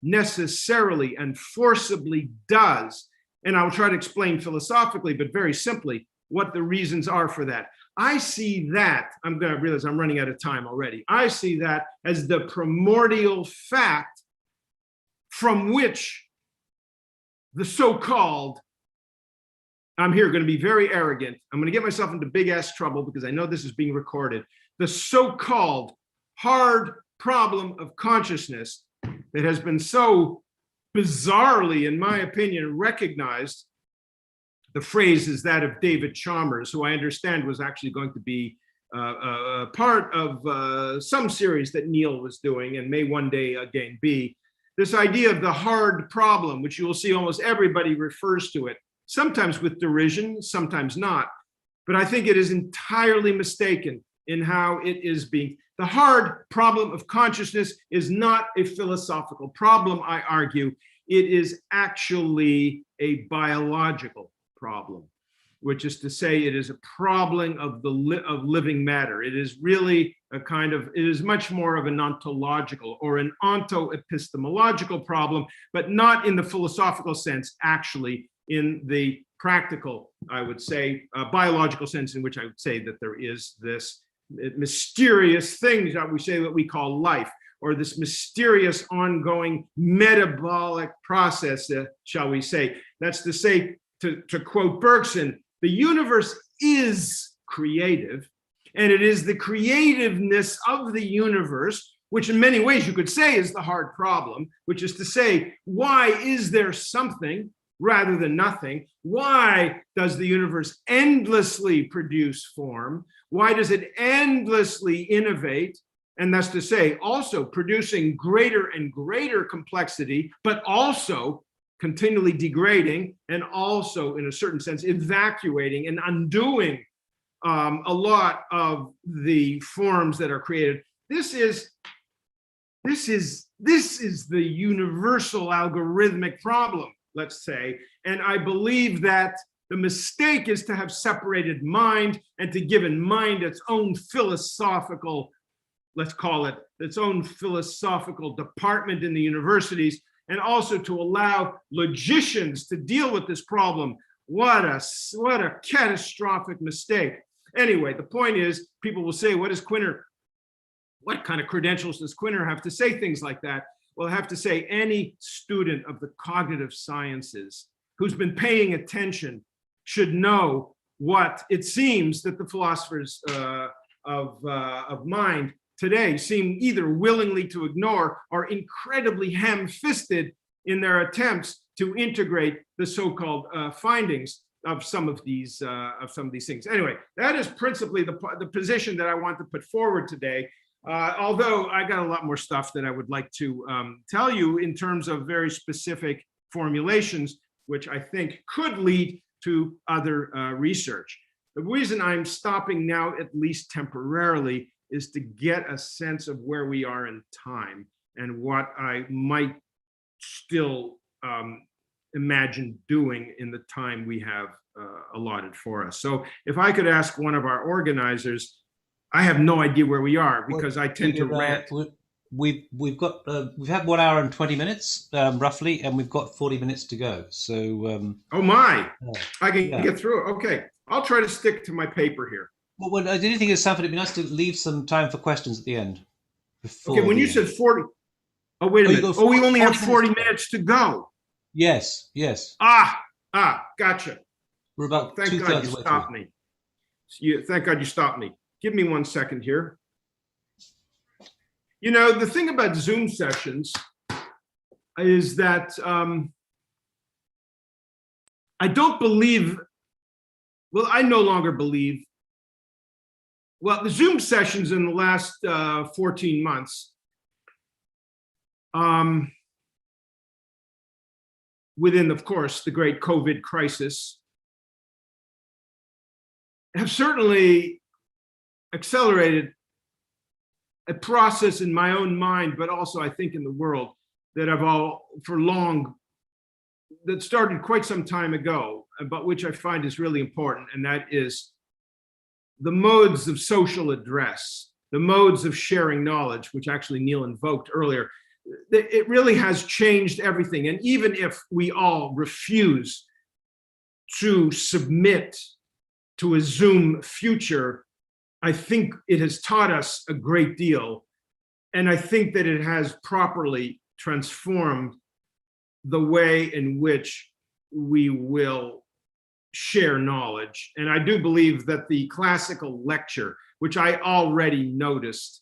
necessarily and forcibly does. And I'll try to explain philosophically, but very simply, what the reasons are for that. I see that, I'm going to realize I'm running out of time already. I see that as the primordial fact from which the so-called, I'm here going to be very arrogant, I'm going to get myself into big ass trouble because I know this is being recorded, the so-called hard problem of consciousness that has been so bizarrely, in my opinion, recognized. The phrase is that of David Chalmers, who I understand was actually going to be part of some series that Neil was doing and may one day again be. This idea of the hard problem, which you will see almost everybody refers to it, sometimes with derision, sometimes not. But I think it is entirely mistaken in how it is being. The hard problem of consciousness is not a philosophical problem, I argue. It is actually a biological problem, which is to say it is a problem of living matter. It is really a kind of, it is much more of an ontological or an onto-epistemological problem, but not in the philosophical sense, actually in the practical, I would say, biological sense, in which I would say that there is this mysterious thing that we say that we call life, or this mysterious ongoing metabolic process, shall we say. That's to say, to quote Bergson, the universe is creative, and it is the creativeness of the universe, which in many ways you could say is the hard problem, which is to say, why is there something rather than nothing? Why does the universe endlessly produce form? Why does it endlessly innovate And that's to say, also producing greater and greater complexity, but also continually degrading, and also, in a certain sense, evacuating and undoing a lot of the forms that are created. This is the universal algorithmic problem, let's say. And I believe that the mistake is to have separated mind and to give mind its own philosophical, let's call it, its own philosophical department in the universities, and also to allow logicians to deal with this problem. What a catastrophic mistake. Anyway, the point is, people will say, what kind of credentials does Kwinter have to say things like that? Well, I have to say any student of the cognitive sciences who's been paying attention should know what it seems that the philosophers of mind today seem either willingly to ignore or incredibly ham-fisted in their attempts to integrate the so-called findings of some of these things. Anyway, that is principally the position that I want to put forward today. Although I got a lot more stuff that I would like to tell you in terms of very specific formulations, which I think could lead to other research. The reason I'm stopping now, at least temporarily, is to get a sense of where we are in time and what I might still imagine doing in the time we have allotted for us. So if I could ask one of our organizers, I have no idea where we are because I tend to rant. We've had 1 hour and 20 minutes roughly, and we've got 40 minutes to go. So oh my, I can get through it. Okay, I'll try to stick to my paper here. Well, the only thing is, Sanford, it'd be nice to leave some time for questions at the end. Okay, when you said 40, oh wait a minute. We only have 40 minutes to go. Yes. Gotcha. We're about thank God you stopped me. Thank God you stopped me. Give me 1 second here. You know, the thing about Zoom sessions is that I don't believe, well, I no longer believe, well, the Zoom sessions in the last 14 months, within, of course, the great COVID crisis, have certainly accelerated a process in my own mind, but also I think in the world, that that started quite some time ago, but which I find is really important, and that is the modes of social address, the modes of sharing knowledge, which actually Neil invoked earlier. It really has changed everything. And even if we all refuse to submit to a Zoom future, I think it has taught us a great deal. And I think that it has properly transformed the way in which we will share knowledge. And I do believe that the classical lecture, which I already noticed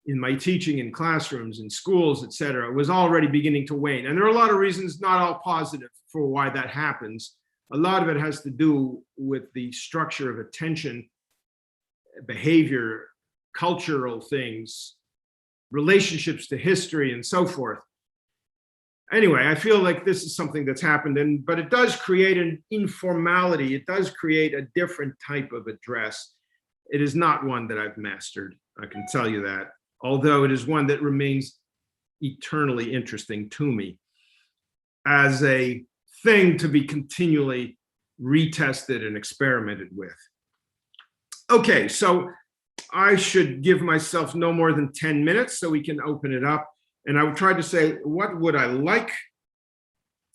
in my teaching in classrooms, in schools, etc., was already beginning to wane. And there are a lot of reasons, not all positive, for why that happens. A lot of it has to do with the structure of attention, behavior, cultural things, relationships to history, and so forth. Anyway, I feel like this is something that's happened, but it does create an informality. It does create a different type of address. It is not one that I've mastered, I can tell you that, although it is one that remains eternally interesting to me as a thing to be continually retested and experimented with. Okay, so I should give myself no more than 10 minutes so we can open it up. And I would try to say, what would I like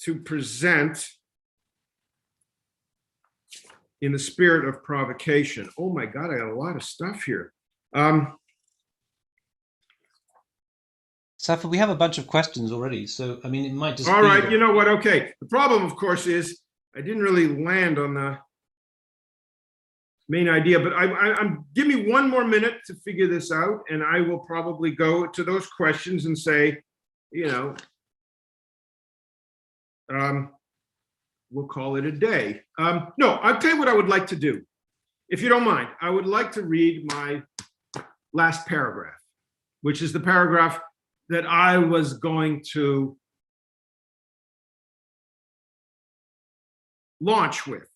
to present in the spirit of provocation? Oh my God, I got a lot of stuff here. Sanford, we have a bunch of questions already, so I mean, it might just all be right, you know what, okay. The problem, of course, is I didn't really land on the main idea, but I'm give me 1 more minute to figure this out, and I will probably go to those questions and say, you know, we'll call it a day. No, I'll tell you what I would like to do. If you don't mind, I would like to read my last paragraph. which is the paragraph that I was going to launch with.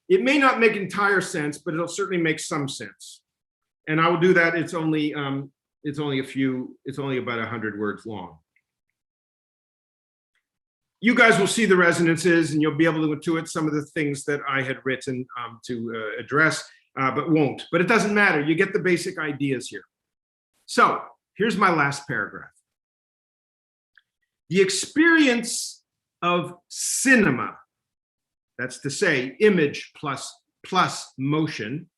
It may not make entire sense, but it'll certainly make some sense. And I will do that. It's only about 100 words long. You guys will see the resonances and you'll be able to intuit some of the things that I had written to address, but won't. But it doesn't matter. You get the basic ideas here. So here's my last paragraph. The experience of cinema, that's to say image plus motion,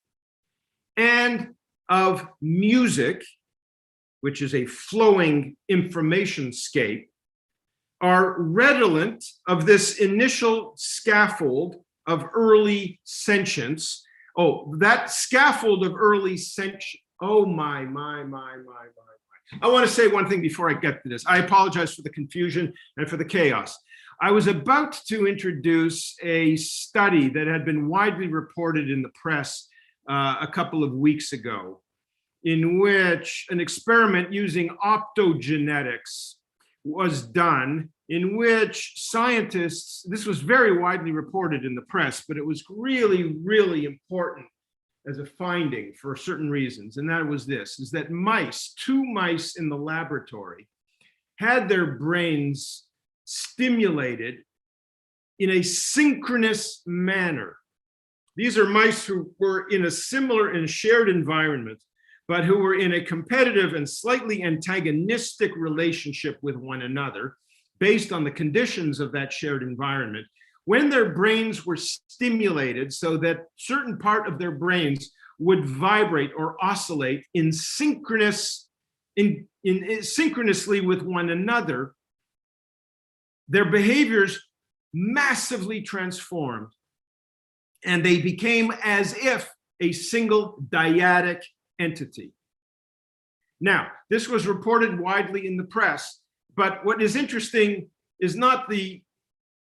and of music, which is a flowing information scape, are redolent of this initial scaffold of early sentience. Oh, that scaffold of early sentience. Oh my. I want to say one thing before I get to this. I apologize for the confusion and for the chaos. I was about to introduce a study that had been widely reported in the press a couple of weeks ago, in which an experiment using optogenetics was done, in which scientists, this was very widely reported in the press, but it was really, really important as a finding for certain reasons. And that was this, is that two mice in the laboratory had their brains stimulated in a synchronous manner. These are mice who were in a similar and shared environment, but who were in a competitive and slightly antagonistic relationship with one another based on the conditions of that shared environment. When their brains were stimulated so that certain part of their brains would vibrate or oscillate synchronously with one another, their behaviors massively transformed, and they became as if a single dyadic entity. Now, this was reported widely in the press, but what is interesting is not the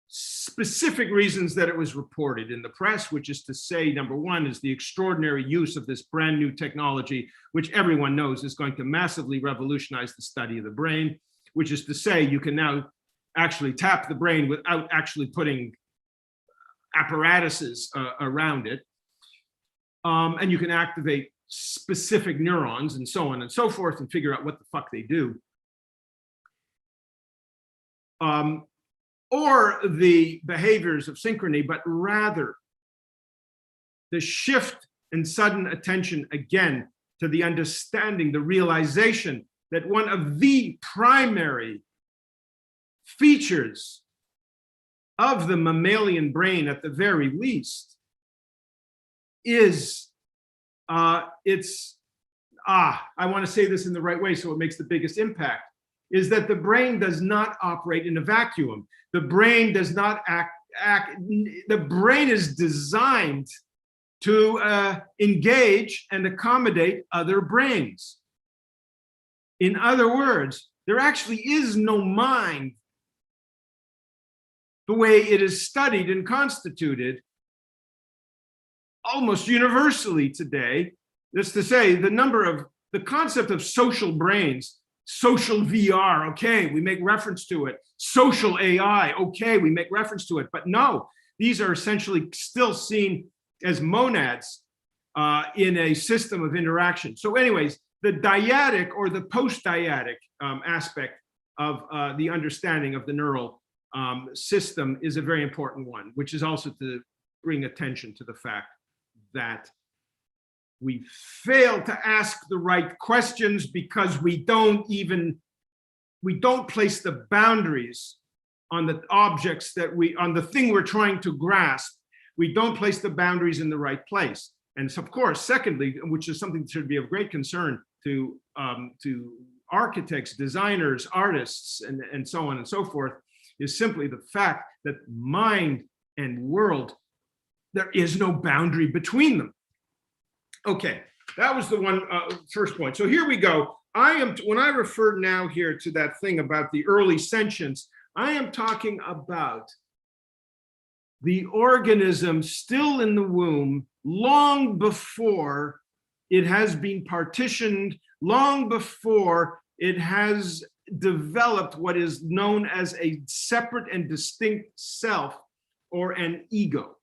specific reasons that it was reported in the press, which is to say, number one, is the extraordinary use of this brand new technology, which everyone knows is going to massively revolutionize the study of the brain, which is to say, you can now actually tap the brain without actually putting apparatuses around it. And you can activate specific neurons and so on and so forth and figure out what the fuck they do. Or the behaviors of synchrony, but rather the shift and sudden attention again to the understanding, the realization that one of the primary features of the mammalian brain, at the very least, is I want to say this in the right way so it makes the biggest impact, is that the brain does not operate in a vacuum. The brain does not the brain is designed to engage and accommodate other brains. In other words, there actually is no mind the way it is studied and constituted almost universally today. That's to say, the concept of social brains, social VR, okay, we make reference to it. Social AI, okay, we make reference to it. But no, these are essentially still seen as monads in a system of interaction. So anyways, the dyadic or the post-dyadic aspect of the understanding of the neural system is a very important one, which is also to bring attention to the fact that we fail to ask the right questions because we don't place the boundaries on the objects on the thing we're trying to grasp. We don't place the boundaries in the right place. And so, of course, secondly, which is something that should be of great concern to architects, designers, artists, and so on and so forth, is simply the fact that mind and world, there is no boundary between them. Okay, that was the one first point. So here we go. When I refer now here to that thing about the early sentience, I am talking about the organism still in the womb, long before it has been partitioned long before it has developed what is known as a separate and distinct self or an ego,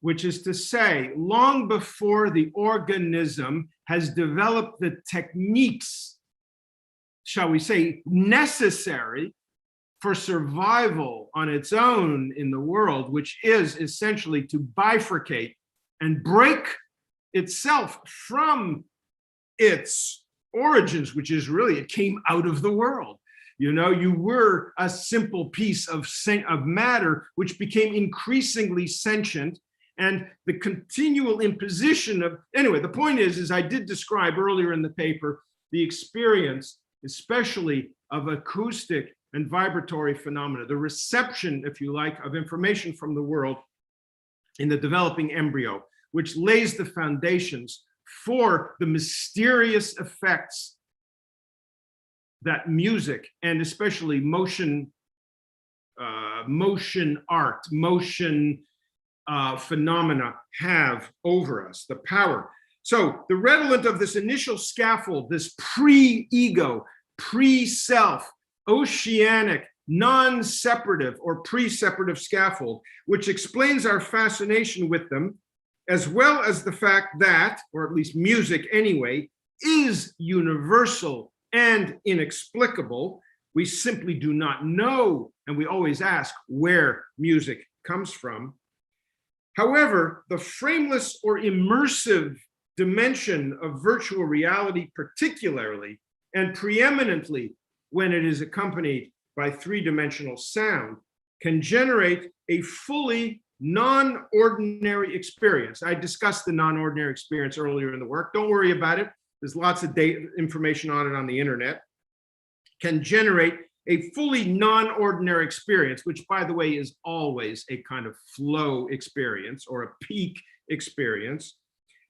which is to say, long before the organism has developed the techniques, shall we say, necessary for survival on its own in the world, which is essentially to bifurcate and break itself from its origins, which is really, it came out of the world. You know, you were a simple piece of matter, which became increasingly sentient, and the continual imposition of, anyway, the point is I did describe earlier in the paper the experience, especially of acoustic and vibratory phenomena, the reception, if you like, of information from the world in the developing embryo, which lays the foundations for the mysterious effects that music, and especially motion art, motion phenomena have over us, the power. So the redolent of this initial scaffold, this pre-ego, pre-self, oceanic, non-separative or pre-separative scaffold, which explains our fascination with them, as well as the fact that, or at least music anyway, is universal and inexplicable. We simply do not know, and we always ask where music comes from. However, the frameless or immersive dimension of virtual reality, particularly and preeminently when it is accompanied by three-dimensional sound, can generate a fully non-ordinary experience. I discussed the non-ordinary experience earlier in the work. Don't worry about it. There's lots of data information on it on the internet. Can generate a fully non-ordinary experience, which, by the way, is always a kind of flow experience or a peak experience,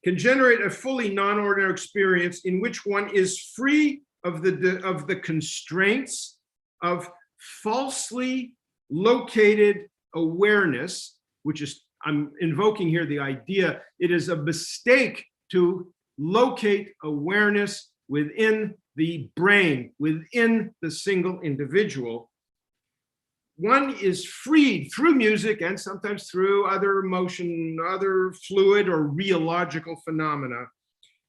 can generate a fully non-ordinary experience in which one is free of the constraints of falsely located awareness, which is, I'm invoking here the idea, it is a mistake to locate awareness within the brain, within the single individual. One is freed through music and sometimes through other emotion, other fluid or reological phenomena,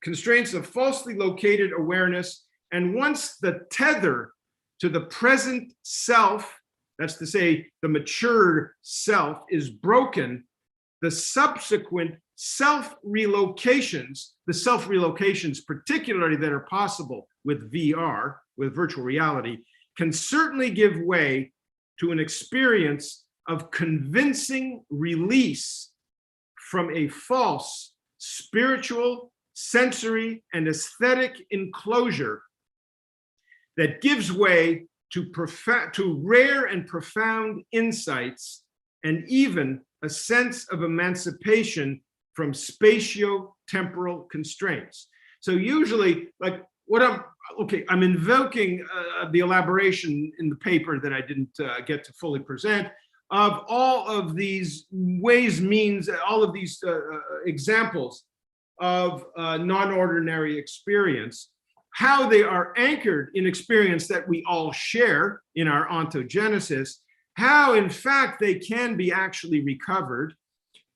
constraints of falsely located awareness. And once the tether to the present self, that's to say, the mature self, is broken, the subsequent self-relocations, particularly that are possible with VR, with virtual reality, can certainly give way to an experience of convincing release from a false spiritual, sensory, and aesthetic enclosure that gives way to rare and profound insights, and even a sense of emancipation from spatio-temporal constraints. So usually, like what I'm invoking the elaboration in the paper that I didn't get to fully present of all of these ways, means, all of these examples of non-ordinary experience, how they are anchored in experience that we all share in our ontogenesis, how in fact they can be actually recovered,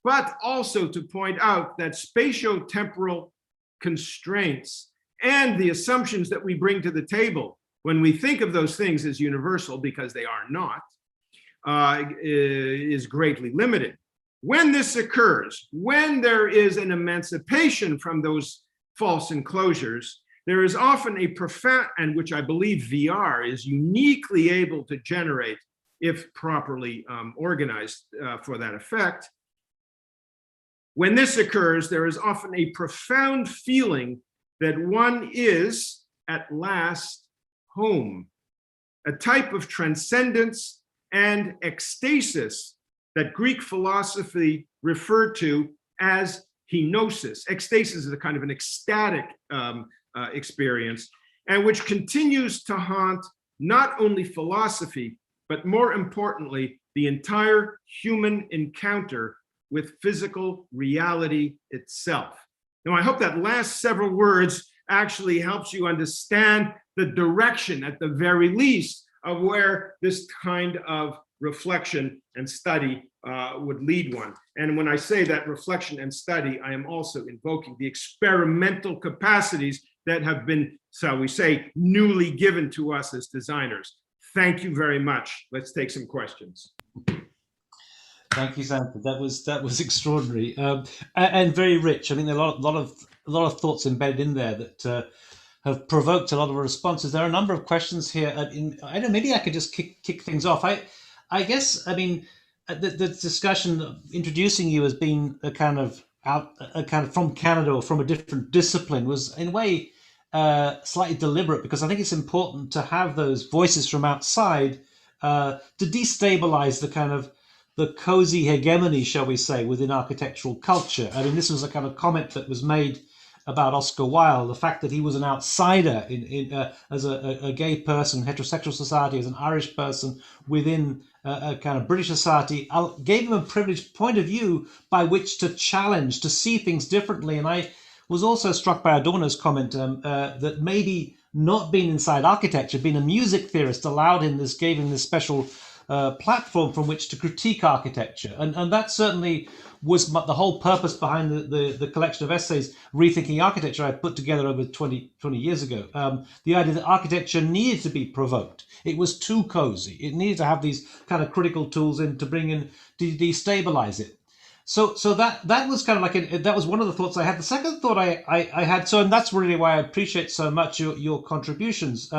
but also to point out that spatio-temporal constraints and the assumptions that we bring to the table when we think of those things as universal, because they are not, is greatly limited. When this occurs, when there is an emancipation from those false enclosures, there is often a profound, and which I believe VR is uniquely able to generate if properly organized for that effect. When this occurs, there is often a profound feeling that one is at last home, a type of transcendence and ecstasis that Greek philosophy referred to as henosis. Ecstasis is a kind of an ecstatic experience, and which continues to haunt not only philosophy, but more importantly, the entire human encounter with physical reality itself. Now, I hope that last several words actually helps you understand the direction, at the very least, of where this kind of reflection and study would lead one. And when I say that reflection and study, I am also invoking the experimental capacities that have been, shall we say, newly given to us as designers. Thank you very much. Let's take some questions. Thank you, Sanford. That was extraordinary and very rich. I mean, there are a lot of thoughts embedded in there that have provoked a lot of responses. There are a number of questions here. I don't. Maybe I could just kick things off. I guess. I mean, the discussion introducing you as being a kind of from Canada or from a different discipline was in a way slightly deliberate, because I think it's important to have those voices from outside to destabilize the kind of the cozy hegemony, shall we say, within architectural culture. I mean, this was a kind of comment that was made about Oscar Wilde, the fact that he was an outsider as a gay person, heterosexual society, as an Irish person within a kind of British society, gave him a privileged point of view by which to challenge, to see things differently. And I was also struck by Adorno's comment that maybe not being inside architecture, being a music theorist, gave him this special platform from which to critique architecture. And that certainly was the whole purpose behind the collection of essays, Rethinking Architecture, I put together over 20 years ago. The idea that architecture needed to be provoked. It was too cozy. It needed to have these kind of critical tools in to bring in, to destabilize it. So that was kind of like, that was one of the thoughts I had. The second thought I had, and that's really why I appreciate so much your contributions.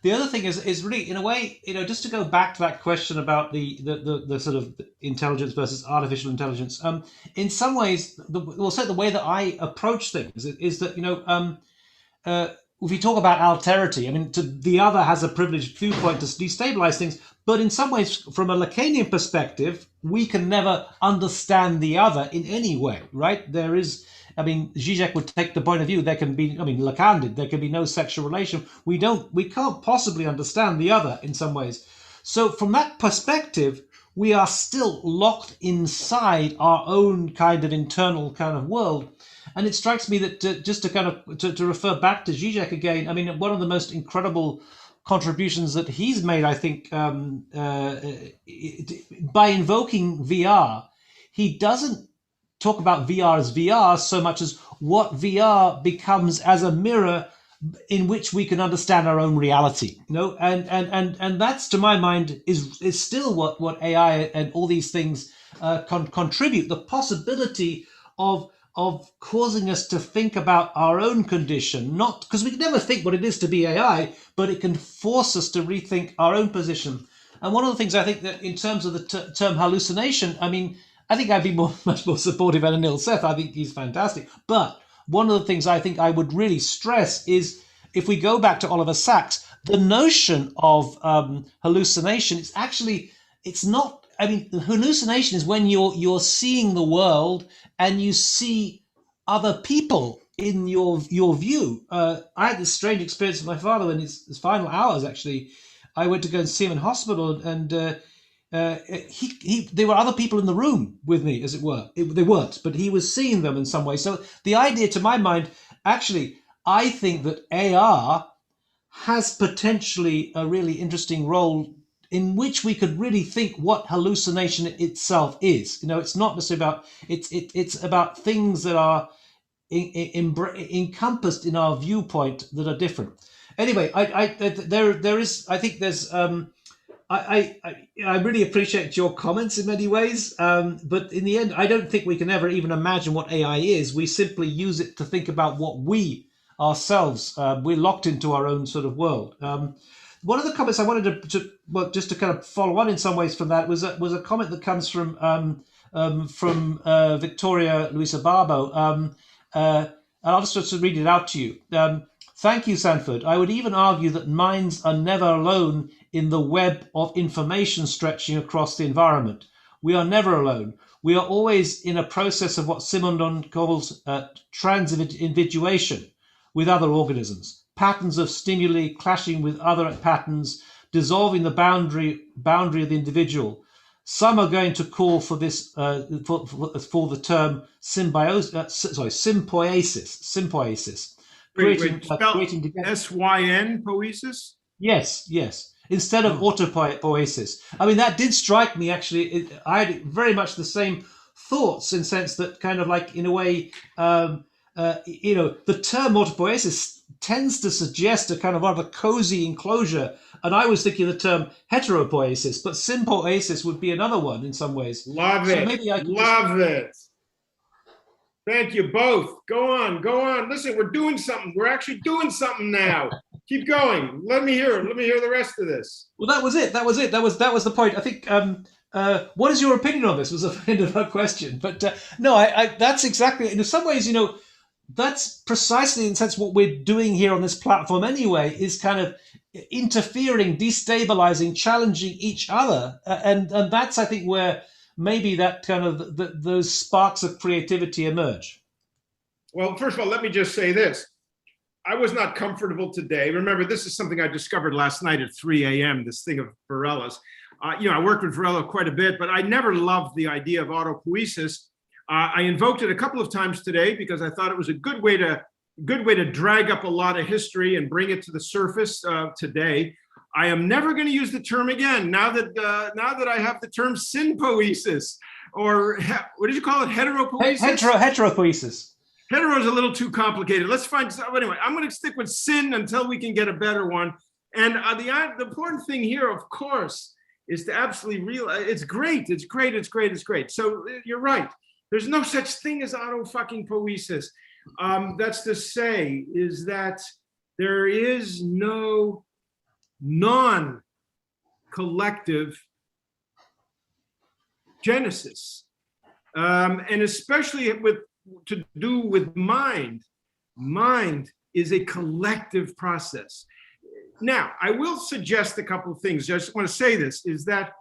The other thing is really, in a way, just to go back to that question about the sort of intelligence versus artificial intelligence. In some ways, we'll say the way that I approach things is that if we talk about alterity, I mean, the other has a privileged viewpoint to destabilize things, but in some ways, from a Lacanian perspective, we can never understand the other in any way, right? Zizek would take the point of view, Lacan there can be no sexual relation. We can't possibly understand the other in some ways. So from that perspective, we are still locked inside our own kind of internal kind of world. And it strikes me that to refer back to Zizek again, I mean, one of the most incredible contributions that he's made, I think, by invoking VR, he doesn't talk about VR as VR so much as what VR becomes as a mirror in which we can understand our own reality, and that's, to my mind, is still what AI and all these things contribute. The possibility of causing us to think about our own condition, not because we can never think what it is to be AI, but it can force us to rethink our own position. And one of the things I think that in terms of the term hallucination, I mean, I think I'd be much more supportive of Anil Seth. I think he's fantastic. But one of the things I think I would really stress is, if we go back to Oliver Sacks, the notion of hallucination is actually, it's not, I mean, hallucination is when you're seeing the world and you see other people in your view. I had this strange experience with my father in his final hours, actually. I went to go and see him in hospital, and there were other people in the room with me, as it were. They weren't, but he was seeing them in some way. So the idea, to my mind, actually, I think that AR has potentially a really interesting role in which we could really think what hallucination itself is. It's not necessarily about, it's about things that are encompassed in our viewpoint that are different. Anyway, I really appreciate your comments in many ways, but in the end, I don't think we can ever even imagine what AI is. We simply use it to think about what we ourselves, we're locked into our own sort of world. One of the comments I wanted just to kind of follow on in some ways from that was a comment that comes from Victoria Luisa Barbo, and I'll just read it out to you. Thank you, Sanford. I would even argue that minds are never alone in the web of information stretching across the environment. We are never alone. We are always in a process of what Simondon calls transindividuation with other organisms, patterns of stimuli clashing with other patterns, dissolving the boundary of the individual. Some are going to call for this for the term symbiosis. creating Spell creating together. SYN poesis? Yes, yes. Instead of Oh. autopoiesis. I mean, that did strike me actually. I had very much the same thoughts in the sense that kind of like, in a way, the term autopoiesis tends to suggest a kind of rather cozy enclosure. And I was thinking the term heteropoiesis, but sympoiesis would be another one in some ways. Love So it. maybe I could just. Love it. Thank you both. Go on, go on. Listen, we're doing something. We're actually doing something now. Keep going. Let me hear. Let me hear the rest of this. Well, that was it. That was it. That was the point. I think. What is your opinion on this? Was a kind of a question, but no, that's exactly. In some ways, that's precisely in a sense what we're doing here on this platform. Anyway, is kind of interfering, destabilizing, challenging each other, and that's, I think, where maybe that kind of those sparks of creativity emerge. Well, first of all, let me just say this. I was not comfortable today. Remember, this is something I discovered last night at 3 a.m., this thing of Varela's. I worked with Varela quite a bit, but I never loved the idea of autopoiesis. I invoked it a couple of times today because I thought it was a good way to drag up a lot of history and bring it to the surface today. I am never going to use the term again now that I have the term synpoiesis, or what did you call it? Heteropoiesis? Heteropoiesis. Hetero is a little too complicated. Let's find. Anyway, I'm going to stick with sin until we can get a better one. And the important thing here, of course, is to absolutely realize it's great. It's great. It's great. It's great. So you're right. There's no such thing as auto-fucking-poiesis. That's to say, is that there is no non-collective genesis, and especially to do with mind. Mind is a collective process. Now, I will suggest a couple of things. I just want to say this, is that,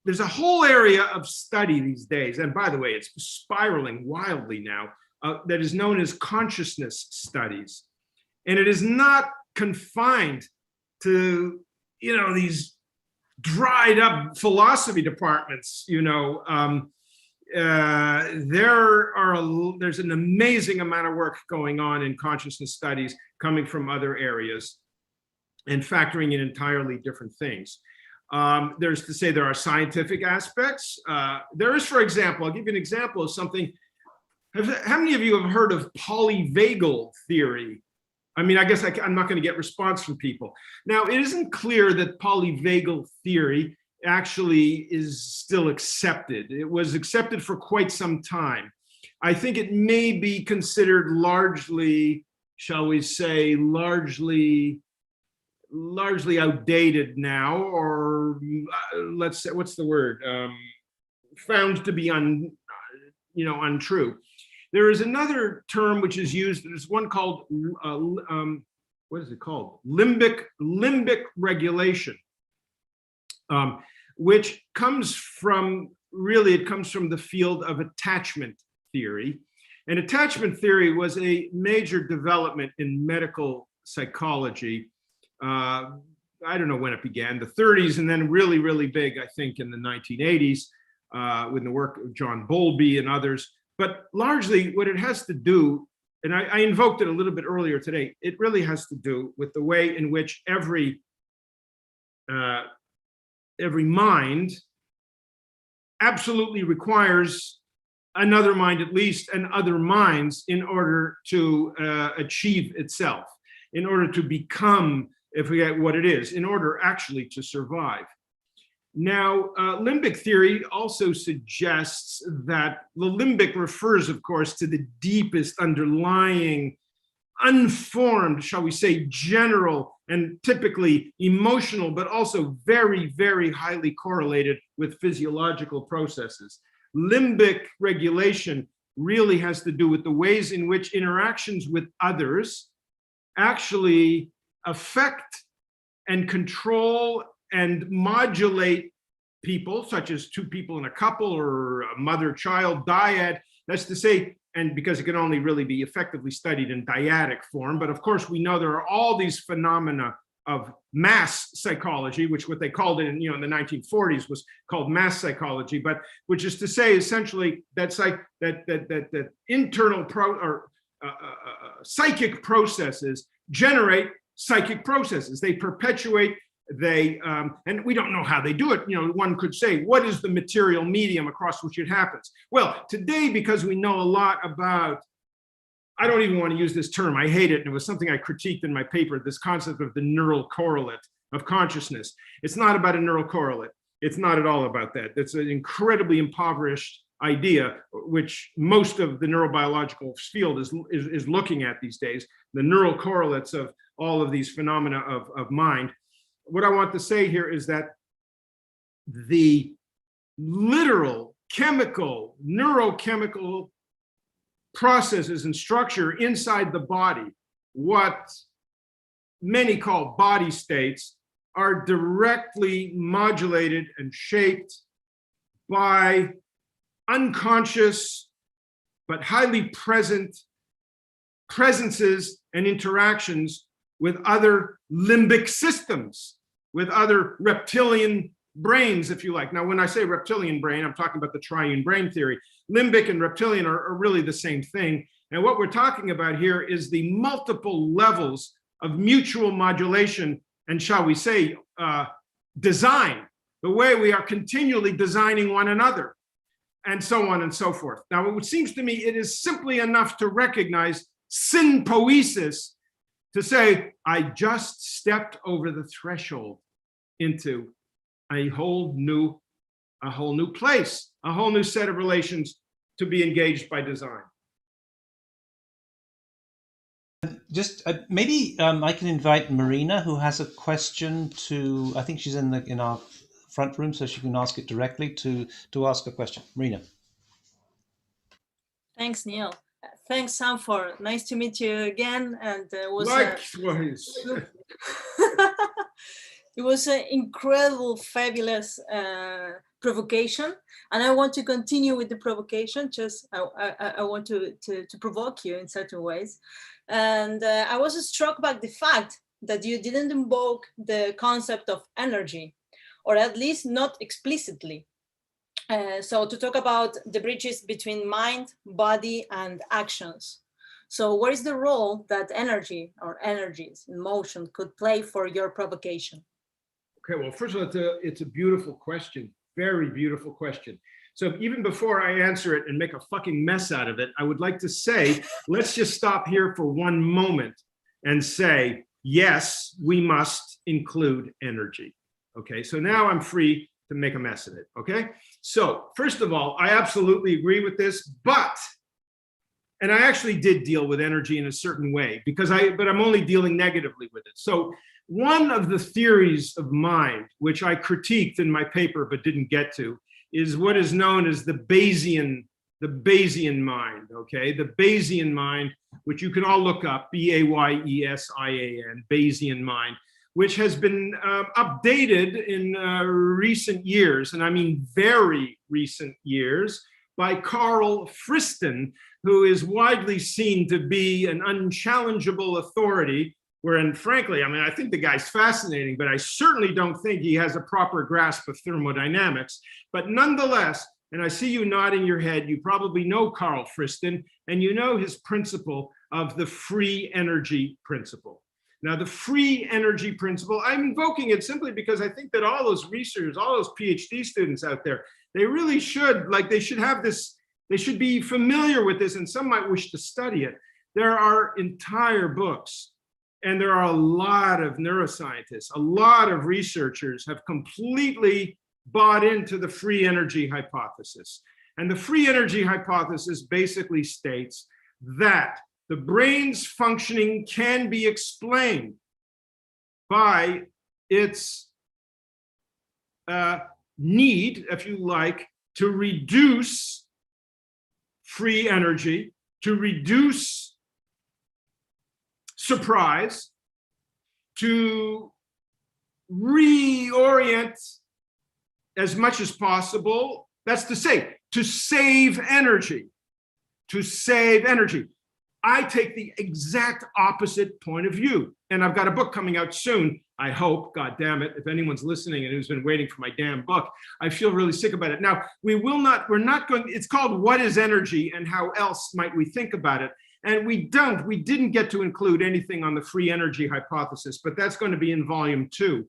there's a whole area of study these days, and by the way, it's spiraling wildly now, that is known as consciousness studies. And it is not confined to, these dried up philosophy departments. There's an amazing amount of work going on in consciousness studies coming from other areas and factoring in entirely different things. There's to say there are scientific aspects. There is, for example, I'll give you an example of something. How many of you have heard of polyvagal theory? I mean, I guess I'm not going to get response from people. Now, it isn't clear that polyvagal theory actually is still accepted. It was accepted for quite some time. I think it may be considered largely, shall we say, largely outdated now, or let's say, what's the word? Found to be untrue. There is another term which is used. There's one called what is it called? Limbic Regulation, which comes from the field of attachment theory. And attachment theory was a major development in medical psychology. I don't know when it began, the 30s, and then really, really big, I think, in the 1980s with the work of John Bowlby and others. But largely what it has to do, and I invoked it a little bit earlier today, it really has to do with the way in which every mind absolutely requires another mind, at least, and other minds in order to achieve itself, in order to become, if we get what it is, in order actually to survive. Now, limbic theory also suggests that the limbic refers, of course, to the deepest underlying, unformed, shall we say, general and typically emotional, but also very, very highly correlated with physiological processes. Limbic regulation really has to do with the ways in which interactions with others actually affect and control and modulate people, such as two people in a couple or a mother-child dyad. That's to say, and because it can only really be effectively studied in dyadic form, but of course we know there are all these phenomena mass psychology, which what they called it in the 1940s was called mass psychology, but which is to say essentially that internal psychic processes generate psychic processes. They perpetuate. And we don't know how they do it. One could say, what is the material medium across which it happens? Well, today, because we know a lot about, I don't even want to use this term, I hate it, and it was something I critiqued in my paper, this concept of the neural correlate of consciousness. It's not about a neural correlate. It's not at all about that. It's an incredibly impoverished idea, which most of the neurobiological field is looking at these days, the neural correlates of all of these phenomena of mind. What I want to say here is that the literal chemical, neurochemical processes and structure inside the body, what many call body states, are directly modulated and shaped by unconscious but highly present presences and interactions with other limbic systems, with other reptilian brains, if you like. Now, when I say reptilian brain, I'm talking about the triune brain theory. Limbic and reptilian are really the same thing. And what we're talking about here is the multiple levels of mutual modulation and, shall we say, design, the way we are continually designing one another, and so on and so forth. Now, it seems to me it is simply enough to recognize synpoiesis, to say, I just stepped over the threshold into a whole new place, a whole new set of relations to be engaged by design. Just maybe I can invite Marina, who has a question to, I think she's in our front room, so she can ask it directly to ask a question. Marina. Thanks, Neil. Thanks, Sanford. Nice to meet you again. And it was likewise. It was an incredible, fabulous provocation, and I want to continue with the provocation. Just I want to provoke you in certain ways, and I was struck by the fact that you didn't invoke the concept of energy, or at least not explicitly. So to talk about the bridges between mind, body, and actions. So what is the role that energy or energies in motion could play for your provocation? Okay, well, first of all, it's a beautiful question, very beautiful question. So even before I answer it and make a fucking mess out of it, I would like to say, let's just stop here for one moment and say, yes, we must include energy. Okay, so now I'm free to make a mess of it, okay? So first of all, I absolutely agree with this, and I actually did deal with energy in a certain way, but I'm only dealing negatively with it. So one of the theories of mind, which I critiqued in my paper but didn't get to, is what is known as the Bayesian mind, okay? The Bayesian mind, which you can all look up, B-A-Y-E-S-I-A-N, Bayesian mind, which has been updated in recent years, and I mean very recent years, by Carl Friston, who is widely seen to be an unchallengeable authority, wherein frankly, I mean, I think the guy's fascinating, but I certainly don't think he has a proper grasp of thermodynamics. But nonetheless, and I see you nodding your head, you probably know Carl Friston, and you know his principle of the free energy principle. Now, the free energy principle, I'm invoking it simply because I think that all those researchers, all those PhD students out there, they really should, they should have this, they should be familiar with this, and some might wish to study it. There are entire books, and there are a lot of neuroscientists, a lot of researchers have completely bought into the free energy hypothesis. And the free energy hypothesis basically states that the brain's functioning can be explained by its need, if you like, to reduce free energy, to reduce surprise, to reorient as much as possible. That's to say, to save energy, to save energy. I take the exact opposite point of view. And I've got a book coming out soon. I hope, God damn it, if anyone's listening and who's been waiting for my damn book, I feel really sick about it. Now, we're not going, it's called What is Energy and How Else Might We Think About It? And we didn't get to include anything on the free energy hypothesis, but that's going to be in volume 2.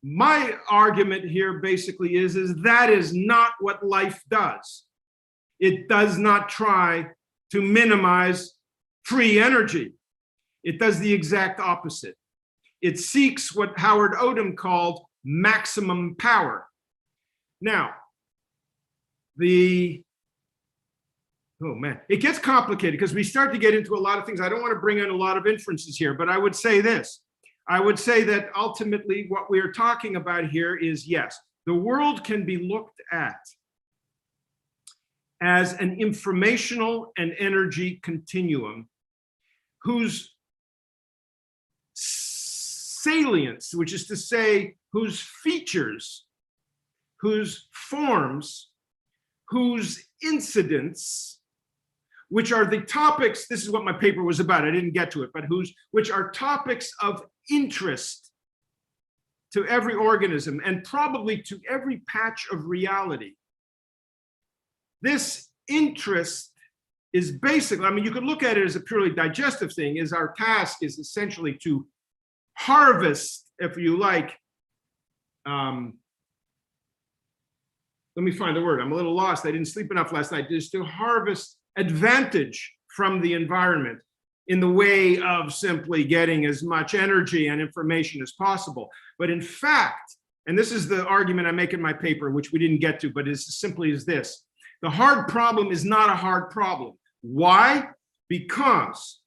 My argument here basically is that is not what life does. It does not try to minimize free energy. It does the exact opposite. It seeks what Howard Odum called maximum power. Now, oh man, it gets complicated because we start to get into a lot of things. I don't want to bring in a lot of inferences here, but I would say this. I would say that ultimately what we are talking about here is, yes, the world can be looked at as an informational and energy continuum whose salience, which is to say, whose features, whose forms, whose incidents, which are the topics, this is what my paper was about, I didn't get to it, but which are topics of interest to every organism and probably to every patch of reality. This interest is basically, I mean, you could look at it as a purely digestive thing, is our task is essentially to harvest, if you like, let me find the word, I'm a little lost, I didn't sleep enough last night, is to harvest advantage from the environment in the way of simply getting as much energy and information as possible. But in fact, and this is the argument I make in my paper, which we didn't get to, but it's as simply as this. The hard problem is not a hard problem. Why? Because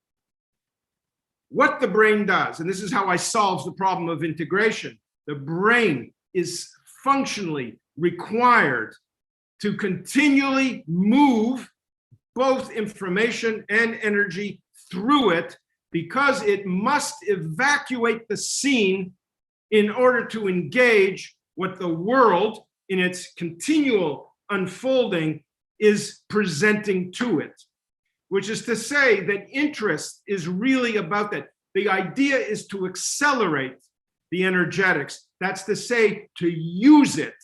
what the brain does, and this is how I solve the problem of integration, the brain is functionally required to continually move both information and energy through it because it must evacuate the scene in order to engage what the world in its continual unfolding is presenting to it, which is to say that interest is really about that. The idea is to accelerate the energetics. That's to say, to use it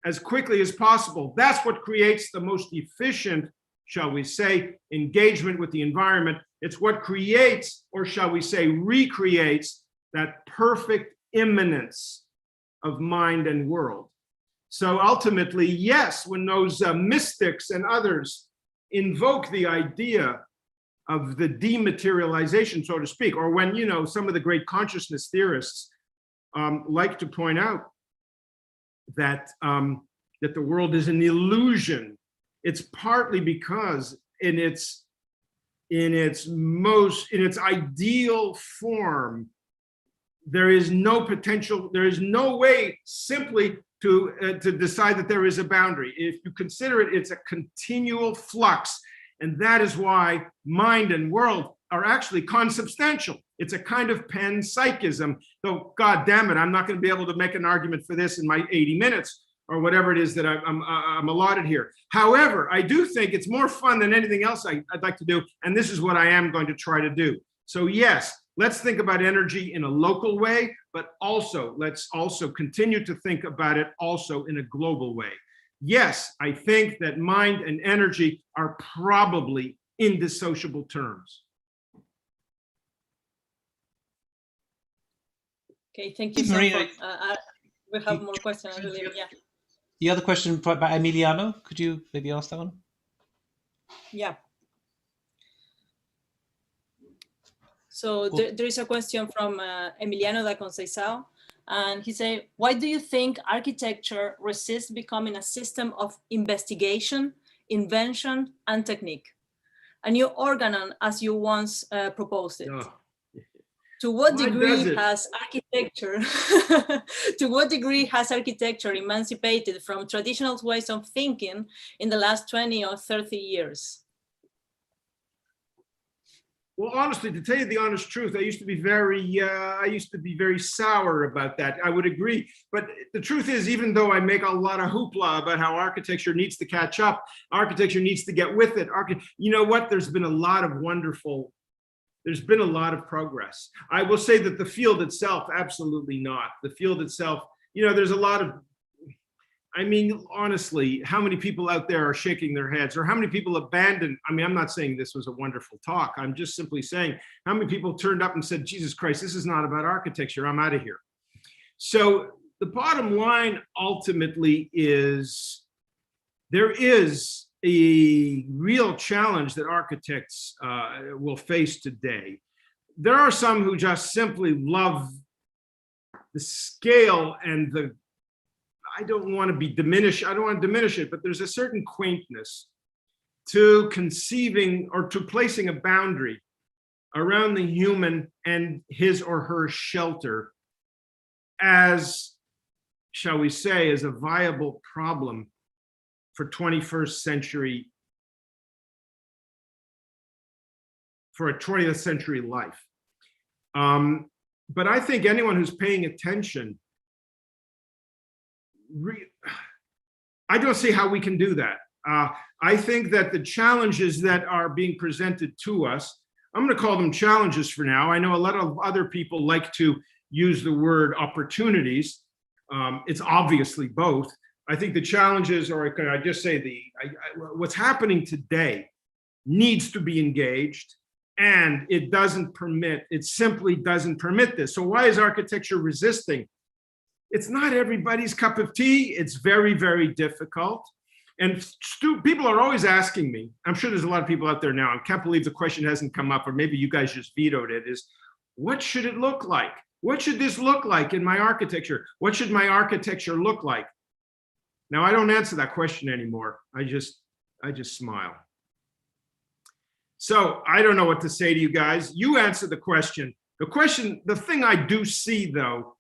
as quickly as possible. That's what creates the most efficient, shall we say, engagement with the environment. It's what creates, or shall we say, recreates that perfect immanence of mind and world. So ultimately, yes, when those mystics and others invoke the idea of the dematerialization, so to speak, or when, you know, some of the great consciousness theorists like to point out that, that the world is an illusion, it's partly because in its ideal form, there is no potential, there is no way simply to decide that there is a boundary. If you consider it, it's a continual flux. And that is why mind and world are actually consubstantial. It's a kind of panpsychism, though, God damn it, I'm not going to be able to make an argument for this in my 80 minutes or whatever it is that I'm allotted here. However, I do think it's more fun than anything else I'd like to do, and this is what I am going to try to do. So yes, let's think about energy in a local way, but also let's also continue to think about it also in a global way. Yes, I think that mind and energy are probably indissociable terms. Okay, thank you, Sanford. We have more questions, I believe. Yeah. The other question by Emiliano, could you maybe ask that one? Yeah. So there is a question from Emiliano da Conceição, and he said, why do you think architecture resists becoming a system of investigation, invention, and technique? A new organon, as you once proposed it. Oh. To what degree has architecture, to what degree has architecture emancipated from traditional ways of thinking in the last 20 or 30 years? Well, honestly, to tell you the honest truth, I used to be very sour about that. I would agree. But the truth is, even though I make a lot of hoopla about how architecture needs to catch up, architecture needs to get with it. You know what? There's been a lot of wonderful there's been a lot of progress. I will say that the field itself, absolutely not. The field itself, you know, there's a lot of, I mean, honestly, how many people out there are shaking their heads, or how many people abandoned? I mean, I'm not saying this was a wonderful talk. I'm just simply saying how many people turned up and said, Jesus Christ, this is not about architecture. I'm out of here. So the bottom line ultimately is there is a real challenge that architects will face today. There are some who just simply love the scale and the, I don't want to diminish it, but there's a certain quaintness to conceiving or to placing a boundary around the human and his or her shelter as, shall we say, as a viable problem for 21st century, for a 20th century life. But I think anyone who's paying attention, I don't see how we can do that. I think that the challenges that are being presented to us, I'm going to call them challenges for now. I know a lot of other people like to use the word opportunities. It's obviously both. I think the challenges, or can I just say what's happening today needs to be engaged, and it simply doesn't permit this. So why is architecture resisting? It's not everybody's cup of tea. It's very, very difficult. And people are always asking me, I'm sure there's a lot of people out there now, I can't believe the question hasn't come up, or maybe you guys just vetoed it, is what should it look like? What should this look like in my architecture? What should my architecture look like? Now, I don't answer that question anymore. I just smile. So I don't know what to say to you guys. You answer the question. The thing I do see though,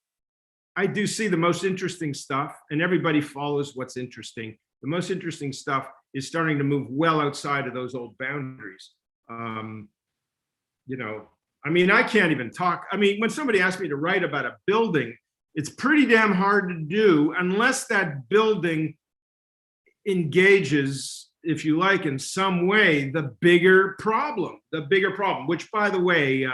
I do see the most interesting stuff, and everybody follows what's interesting. The most interesting stuff is starting to move well outside of those old boundaries. You know, I mean, I can't even talk. I mean, when somebody asks me to write about a building, it's pretty damn hard to do unless that building engages, if you like, in some way, the bigger problem, which, by the way,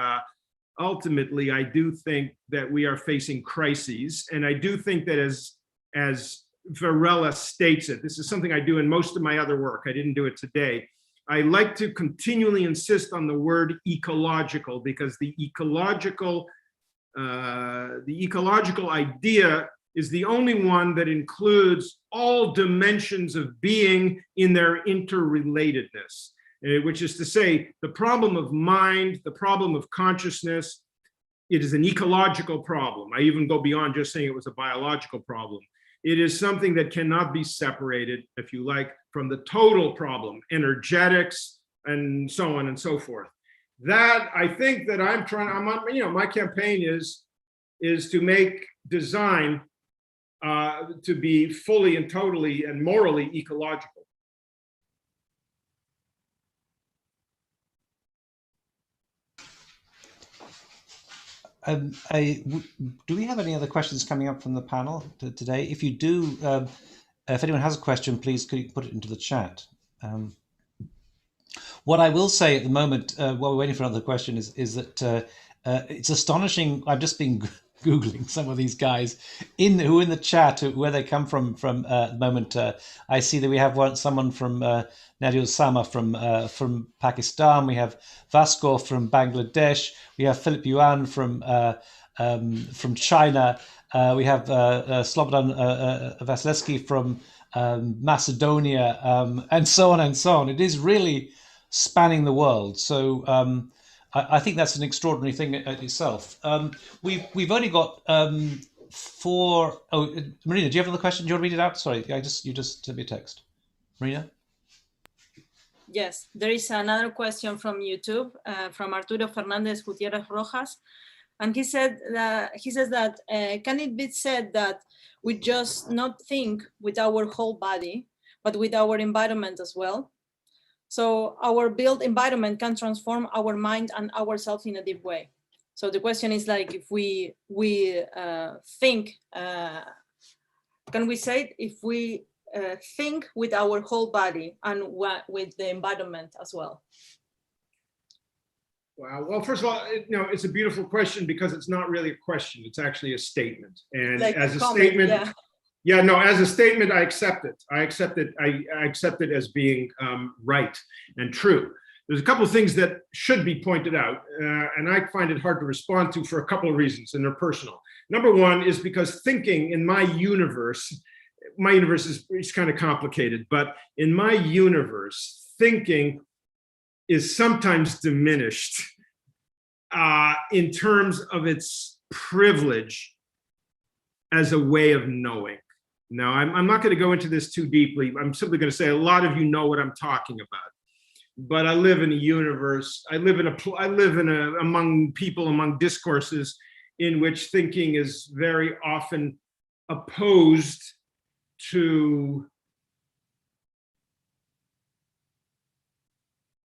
ultimately, I do think that we are facing crises. And I do think that as Varela states it, this is something I do in most of my other work. I didn't do it today. I like to continually insist on the word ecological, because the ecological idea is the only one that includes all dimensions of being in their interrelatedness, which is to say, the problem of mind, the problem of consciousness, it is an ecological problem. I even go beyond just saying it was a biological problem. It is something that cannot be separated, if you like, from the total problem, energetics, and so on and so forth. That, I think that my campaign is to make design to be fully and totally and morally ecological. Do we have any other questions coming up from the panel today? If you do, if anyone has a question, please could you put it into the chat. What I will say at the moment, while we're waiting for another question, is that it's astonishing. I've just been Googling some of these guys who in the chat, where they come from at the moment. I see that we have someone from Nadia Sama from Pakistan. We have Vasco from Bangladesh. We have Philip Yuan from China. We have Slobodan Vasilevsky from Macedonia, and so on and so on. It is really spanning the world. So I think that's an extraordinary thing itself. We've only got 4. Oh, Marina, do you have another question? Do you want to read it out? Sorry, you just sent me a text. Marina? Yes, there is another question from YouTube from Arturo Fernandez Gutierrez Rojas, and he says that can it be said that we just not think with our whole body, but with our environment as well? So our built environment can transform our mind and ourselves in a deep way. So the question is like, if we think, can we say if we think with our whole body and with the environment as well? Wow. Well, first of all, it's a beautiful question because it's not really a question. It's actually a statement. And Like as a comment, statement, yeah. yeah, no, as a statement, I accept it. I accept it as being right and true. There's a couple of things that should be pointed out, and I find it hard to respond to for a couple of reasons, and they're personal. Number one is because thinking in my universe is kind of complicated, but in my universe, thinking is sometimes diminished in terms of its privilege as a way of knowing. Now, I'm not going to go into this too deeply. I'm simply going to say a lot of you know what I'm talking about. But I live in a universe. I live among people, among discourses in which thinking is very often opposed to.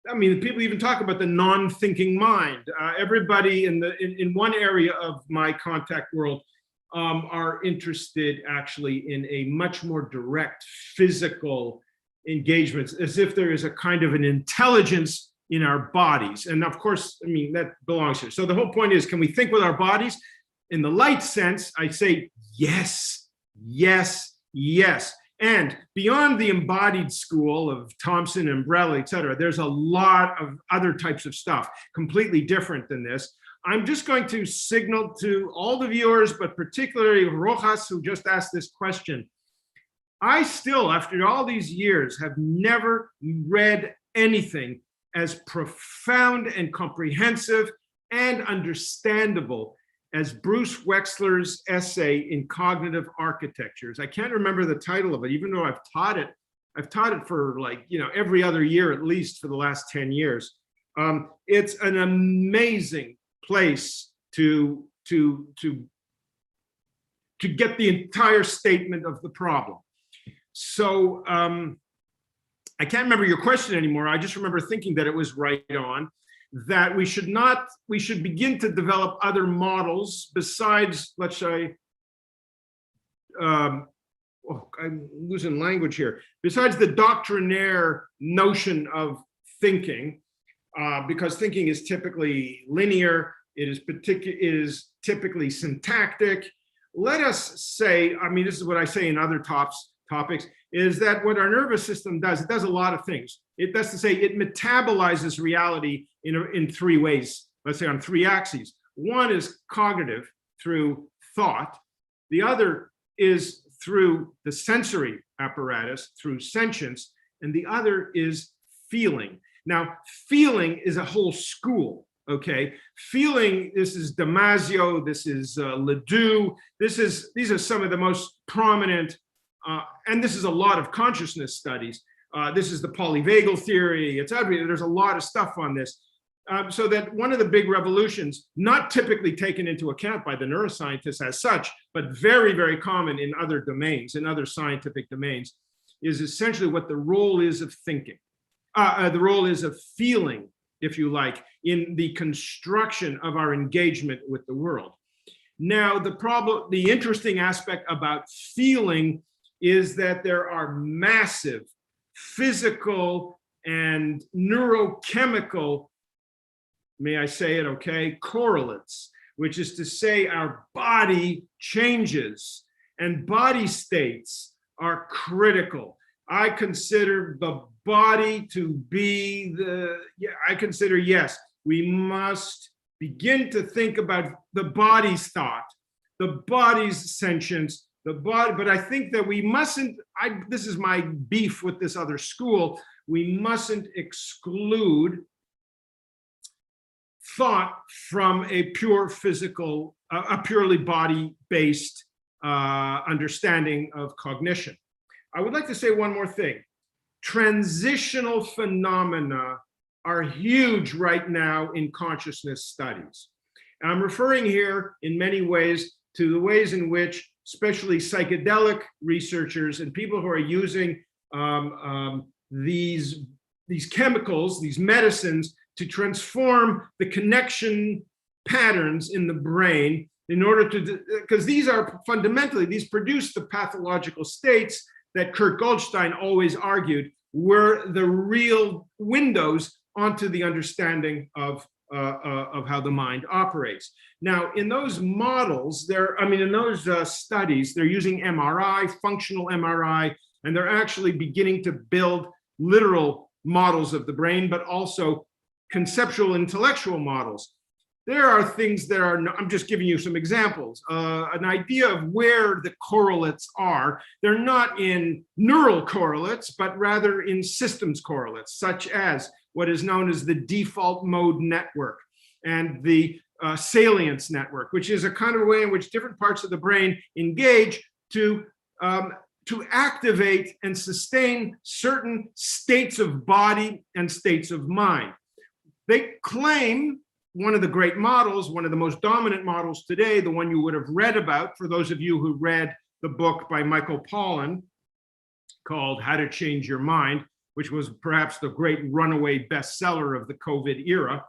I mean, people even talk about the non-thinking mind. Everybody in one area of my contact world are interested actually in a much more direct physical engagements, as if there is a kind of an intelligence in our bodies. And of course, I mean, that belongs here. So the whole point is, can we think with our bodies? In the light sense, I say yes, yes, yes. And beyond the embodied school of Thompson and Varela, et cetera, there's a lot of other types of stuff completely different than this. I'm just going to signal to all the viewers, but particularly Rojas, who just asked this question. I still, after all these years, have never read anything as profound and comprehensive and understandable as Bruce Wexler's essay in Cognitive Architectures. I can't remember the title of it, even though I've taught it. I've taught it for every other year, at least for the last 10 years. It's an amazing place to get the entire statement of the problem. So I can't remember your question anymore. I just remember thinking that it was right on, that we should begin to develop other models besides, let's say, I'm losing language here, besides the doctrinaire notion of thinking, because thinking is typically linear, it is typically syntactic. Let us say, I mean, this is what I say in other topics, is that what our nervous system does, it does a lot of things. That's to say, it metabolizes reality in three ways, let's say on three axes. One is cognitive, through thought. The other is through the sensory apparatus, through sentience. And the other is feeling. Now, feeling is a whole school. Okay, feeling, this is Damasio, this is Ledoux, these are some of the most prominent, and this is a lot of consciousness studies. This is the Polyvagal Theory, etc. There's a lot of stuff on this. So that one of the big revolutions, not typically taken into account by the neuroscientists as such, but very, very common in other domains, in other scientific domains, is essentially what the role is of thinking. The role is of feeling, if you like, in the construction of our engagement with the world. Now, the interesting aspect about feeling is that there are massive physical and neurochemical, may I say it, okay, correlates, which is to say our body changes and body states are critical. I consider the body to be yes, we must begin to think about the body's thought, the body's sentience, the body, but I think that we mustn't, this is my beef with this other school, we mustn't exclude thought from a pure physical, a purely body-based understanding of cognition. I would like to say one more thing. Transitional phenomena are huge right now in consciousness studies. And I'm referring here in many ways to the ways in which especially psychedelic researchers and people who are using these chemicals, these medicines, to transform the connection patterns in the brain in order to, because these are fundamentally, these produce the pathological states that Kurt Goldstein always argued were the real windows onto the understanding of of how the mind operates. Now, in those models, in those studies, they're using MRI, functional MRI, and they're actually beginning to build literal models of the brain, but also conceptual intellectual models. There are things that are, I'm just giving you some examples, an idea of where the correlates are. They're not in neural correlates, but rather in systems correlates, such as what is known as the default mode network and the salience network, which is a kind of way in which different parts of the brain engage to activate and sustain certain states of body and states of mind. They claim one of the great models, one of the most dominant models today, the one you would have read about, for those of you who read the book by Michael Pollan called How to Change Your Mind, which was perhaps the great runaway bestseller of the COVID era.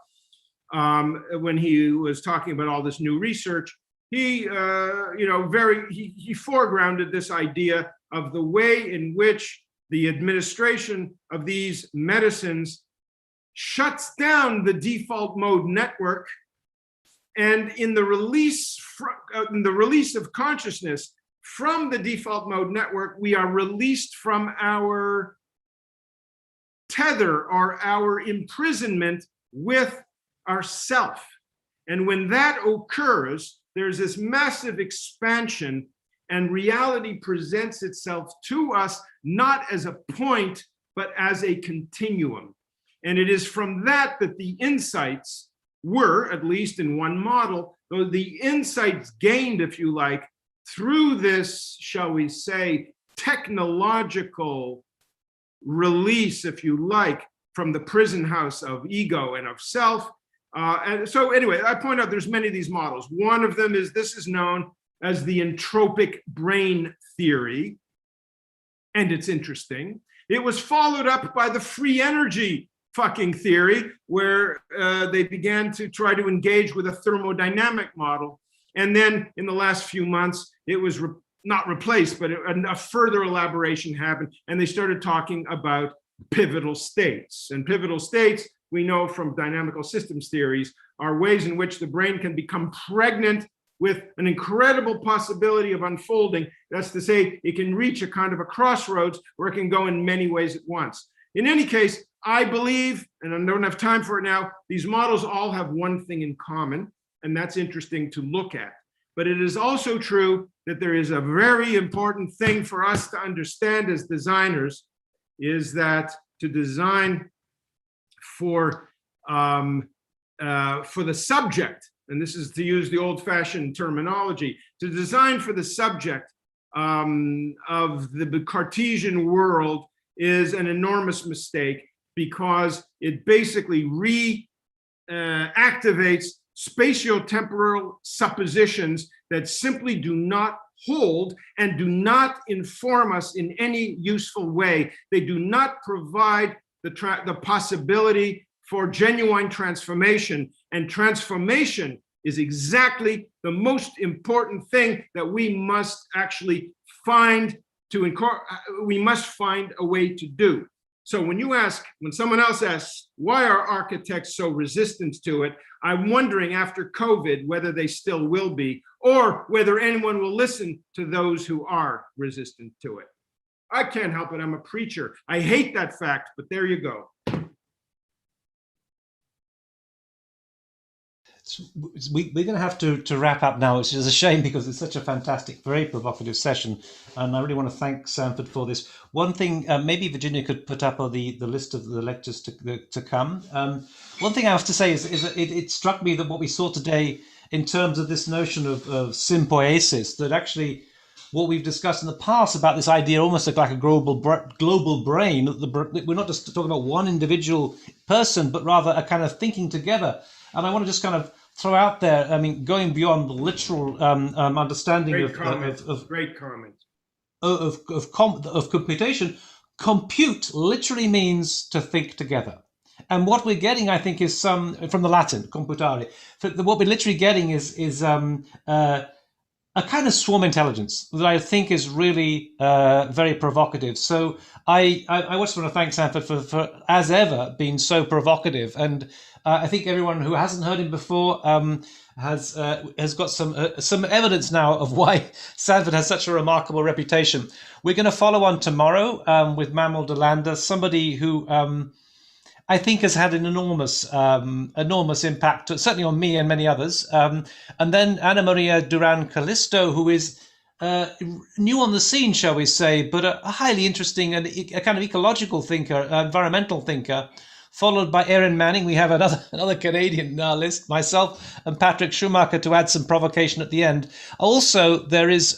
When he was talking about all this new research, he foregrounded this idea of the way in which the administration of these medicines shuts down the default mode network, and in the release of consciousness from the default mode network, we are released from our tether or our imprisonment with ourself. And when that occurs, there's this massive expansion, and reality presents itself to us not as a point, but as a continuum. And it is from that the insights were, at least in one model, though the insights gained, if you like, through this, shall we say, technological release, if you like, from the prison house of ego and of self. And so anyway, I point out there's many of these models. One of them is, this is known as the entropic brain theory. And it's interesting. It was followed up by the free energy fucking theory, where they began to try to engage with a thermodynamic model. And then in the last few months, it was not replaced, but a further elaboration happened, and they started talking about pivotal states. And pivotal states, we know from dynamical systems theories, are ways in which the brain can become pregnant with an incredible possibility of unfolding. That's to say, it can reach a kind of a crossroads where it can go in many ways at once. In any case, I believe, and I don't have time for it now, these models all have one thing in common, and that's interesting to look at. But it is also true that there is a very important thing for us to understand as designers, is that to design for the subject, and this is to use the old-fashioned terminology, to design for the subject of the Cartesian world is an enormous mistake, because it basically reactivates spatiotemporal suppositions that simply do not hold and do not inform us in any useful way. They do not provide the possibility for genuine transformation, and transformation is exactly the most important thing that we must actually find we must find a way to do. So when someone else asks, why are architects so resistant to it? I'm wondering after COVID whether they still will be, or whether anyone will listen to those who are resistant to it. I can't help it, I'm a preacher. I hate that fact, but there you go. We're going to have to wrap up now, which is a shame because it's such a fantastic, very provocative session. And I really want to thank Sanford for this. One thing, maybe Virginia could put up on the list of the lectures to come. One thing I have to say is that it struck me that what we saw today in terms of this notion of sympoiesis, that actually what we've discussed in the past about this idea almost like a global brain, that we're not just talking about one individual person, but rather a kind of thinking together. And I want to just kind of throw out there, I mean, going beyond the literal understanding Great comment. Of computation, compute literally means to think together. And what we're getting, I think, is from the Latin, computare. What we're literally getting is a kind of swarm intelligence that I think is really very provocative. So I just want to thank Sanford for as ever, being so provocative. And I think everyone who hasn't heard him before has got some evidence now of why Sanford has such a remarkable reputation. We're going to follow on tomorrow with Manuel de Landa, somebody who I think has had an enormous impact, certainly on me and many others. And then Ana Maria Duran Callisto, who is new on the scene, shall we say, but a highly interesting and a kind of ecological thinker, environmental thinker, followed by Erin Manning. We have another Canadian in our list, myself and Patrick Schumacher, to add some provocation at the end. Also, there is,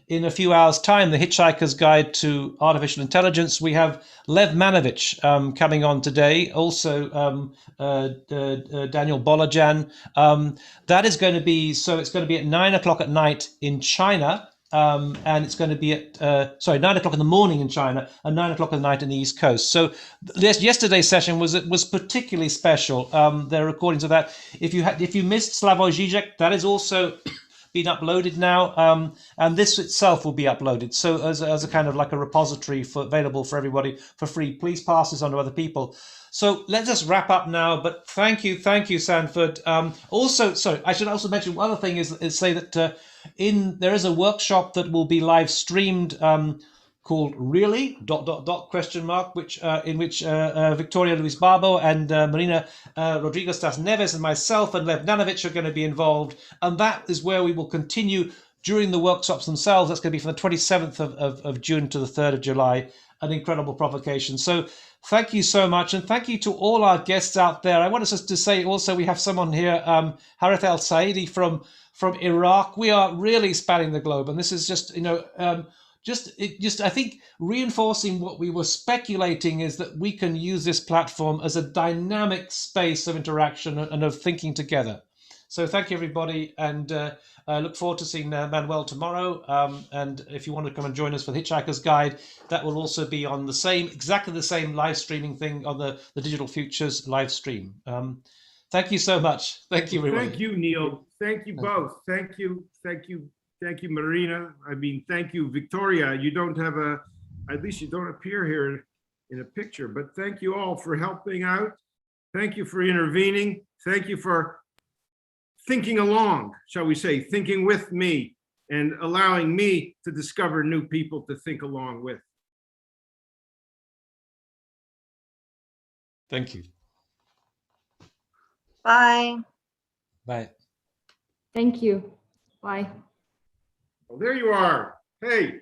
in a few hours' time, the Hitchhiker's Guide to Artificial Intelligence. We have Lev Manovich coming on today, also Daniel Bolajan. That is going to be, so it's going to be at 9 o'clock at night in China. And it's going to be at 9 o'clock in the morning in China and 9 o'clock at night in the East Coast. So yesterday's session was particularly special. There are recordings of that. If you missed Slavoj Žižek, that is also been uploaded now, and this itself will be uploaded. So as a kind of like a repository available for everybody for free. Please pass this on to other people. So let's just wrap up now. But thank you, Sanford. Also, sorry, I should also mention one other thing is say that there is a workshop that will be live streamed called Really ? Which in which Victoria Luis Barbo and Marina Rodriguez das Neves and myself and Lev Nanovich are going to be involved, and that is where we will continue during the workshops themselves. That's going to be from the 27th of June to the 3rd of July. An incredible provocation. So thank you so much, and thank you to all our guests out there. I want us to say also we have someone here, Harith Al Saidi from Iraq. We are really spanning the globe, and this is just I think reinforcing what we were speculating is that we can use this platform as a dynamic space of interaction and of thinking together. So thank you, everybody, and I look forward to seeing Manuel tomorrow. And if you want to come and join us for the Hitchhiker's Guide, that will also be on exactly the same live streaming thing on the Digital Futures live stream. Thank you so much. Thank you, everybody. Thank you, Neil. Thank you both. Thank you, Marina. I mean, thank you, Victoria. You don't have at least you don't appear here in a picture, but thank you all for helping out. Thank you for intervening. Thank you for thinking along, shall we say, thinking with me and allowing me to discover new people to think along with. Thank you. Bye. Bye. Thank you. Bye. Well, there you are. Hey.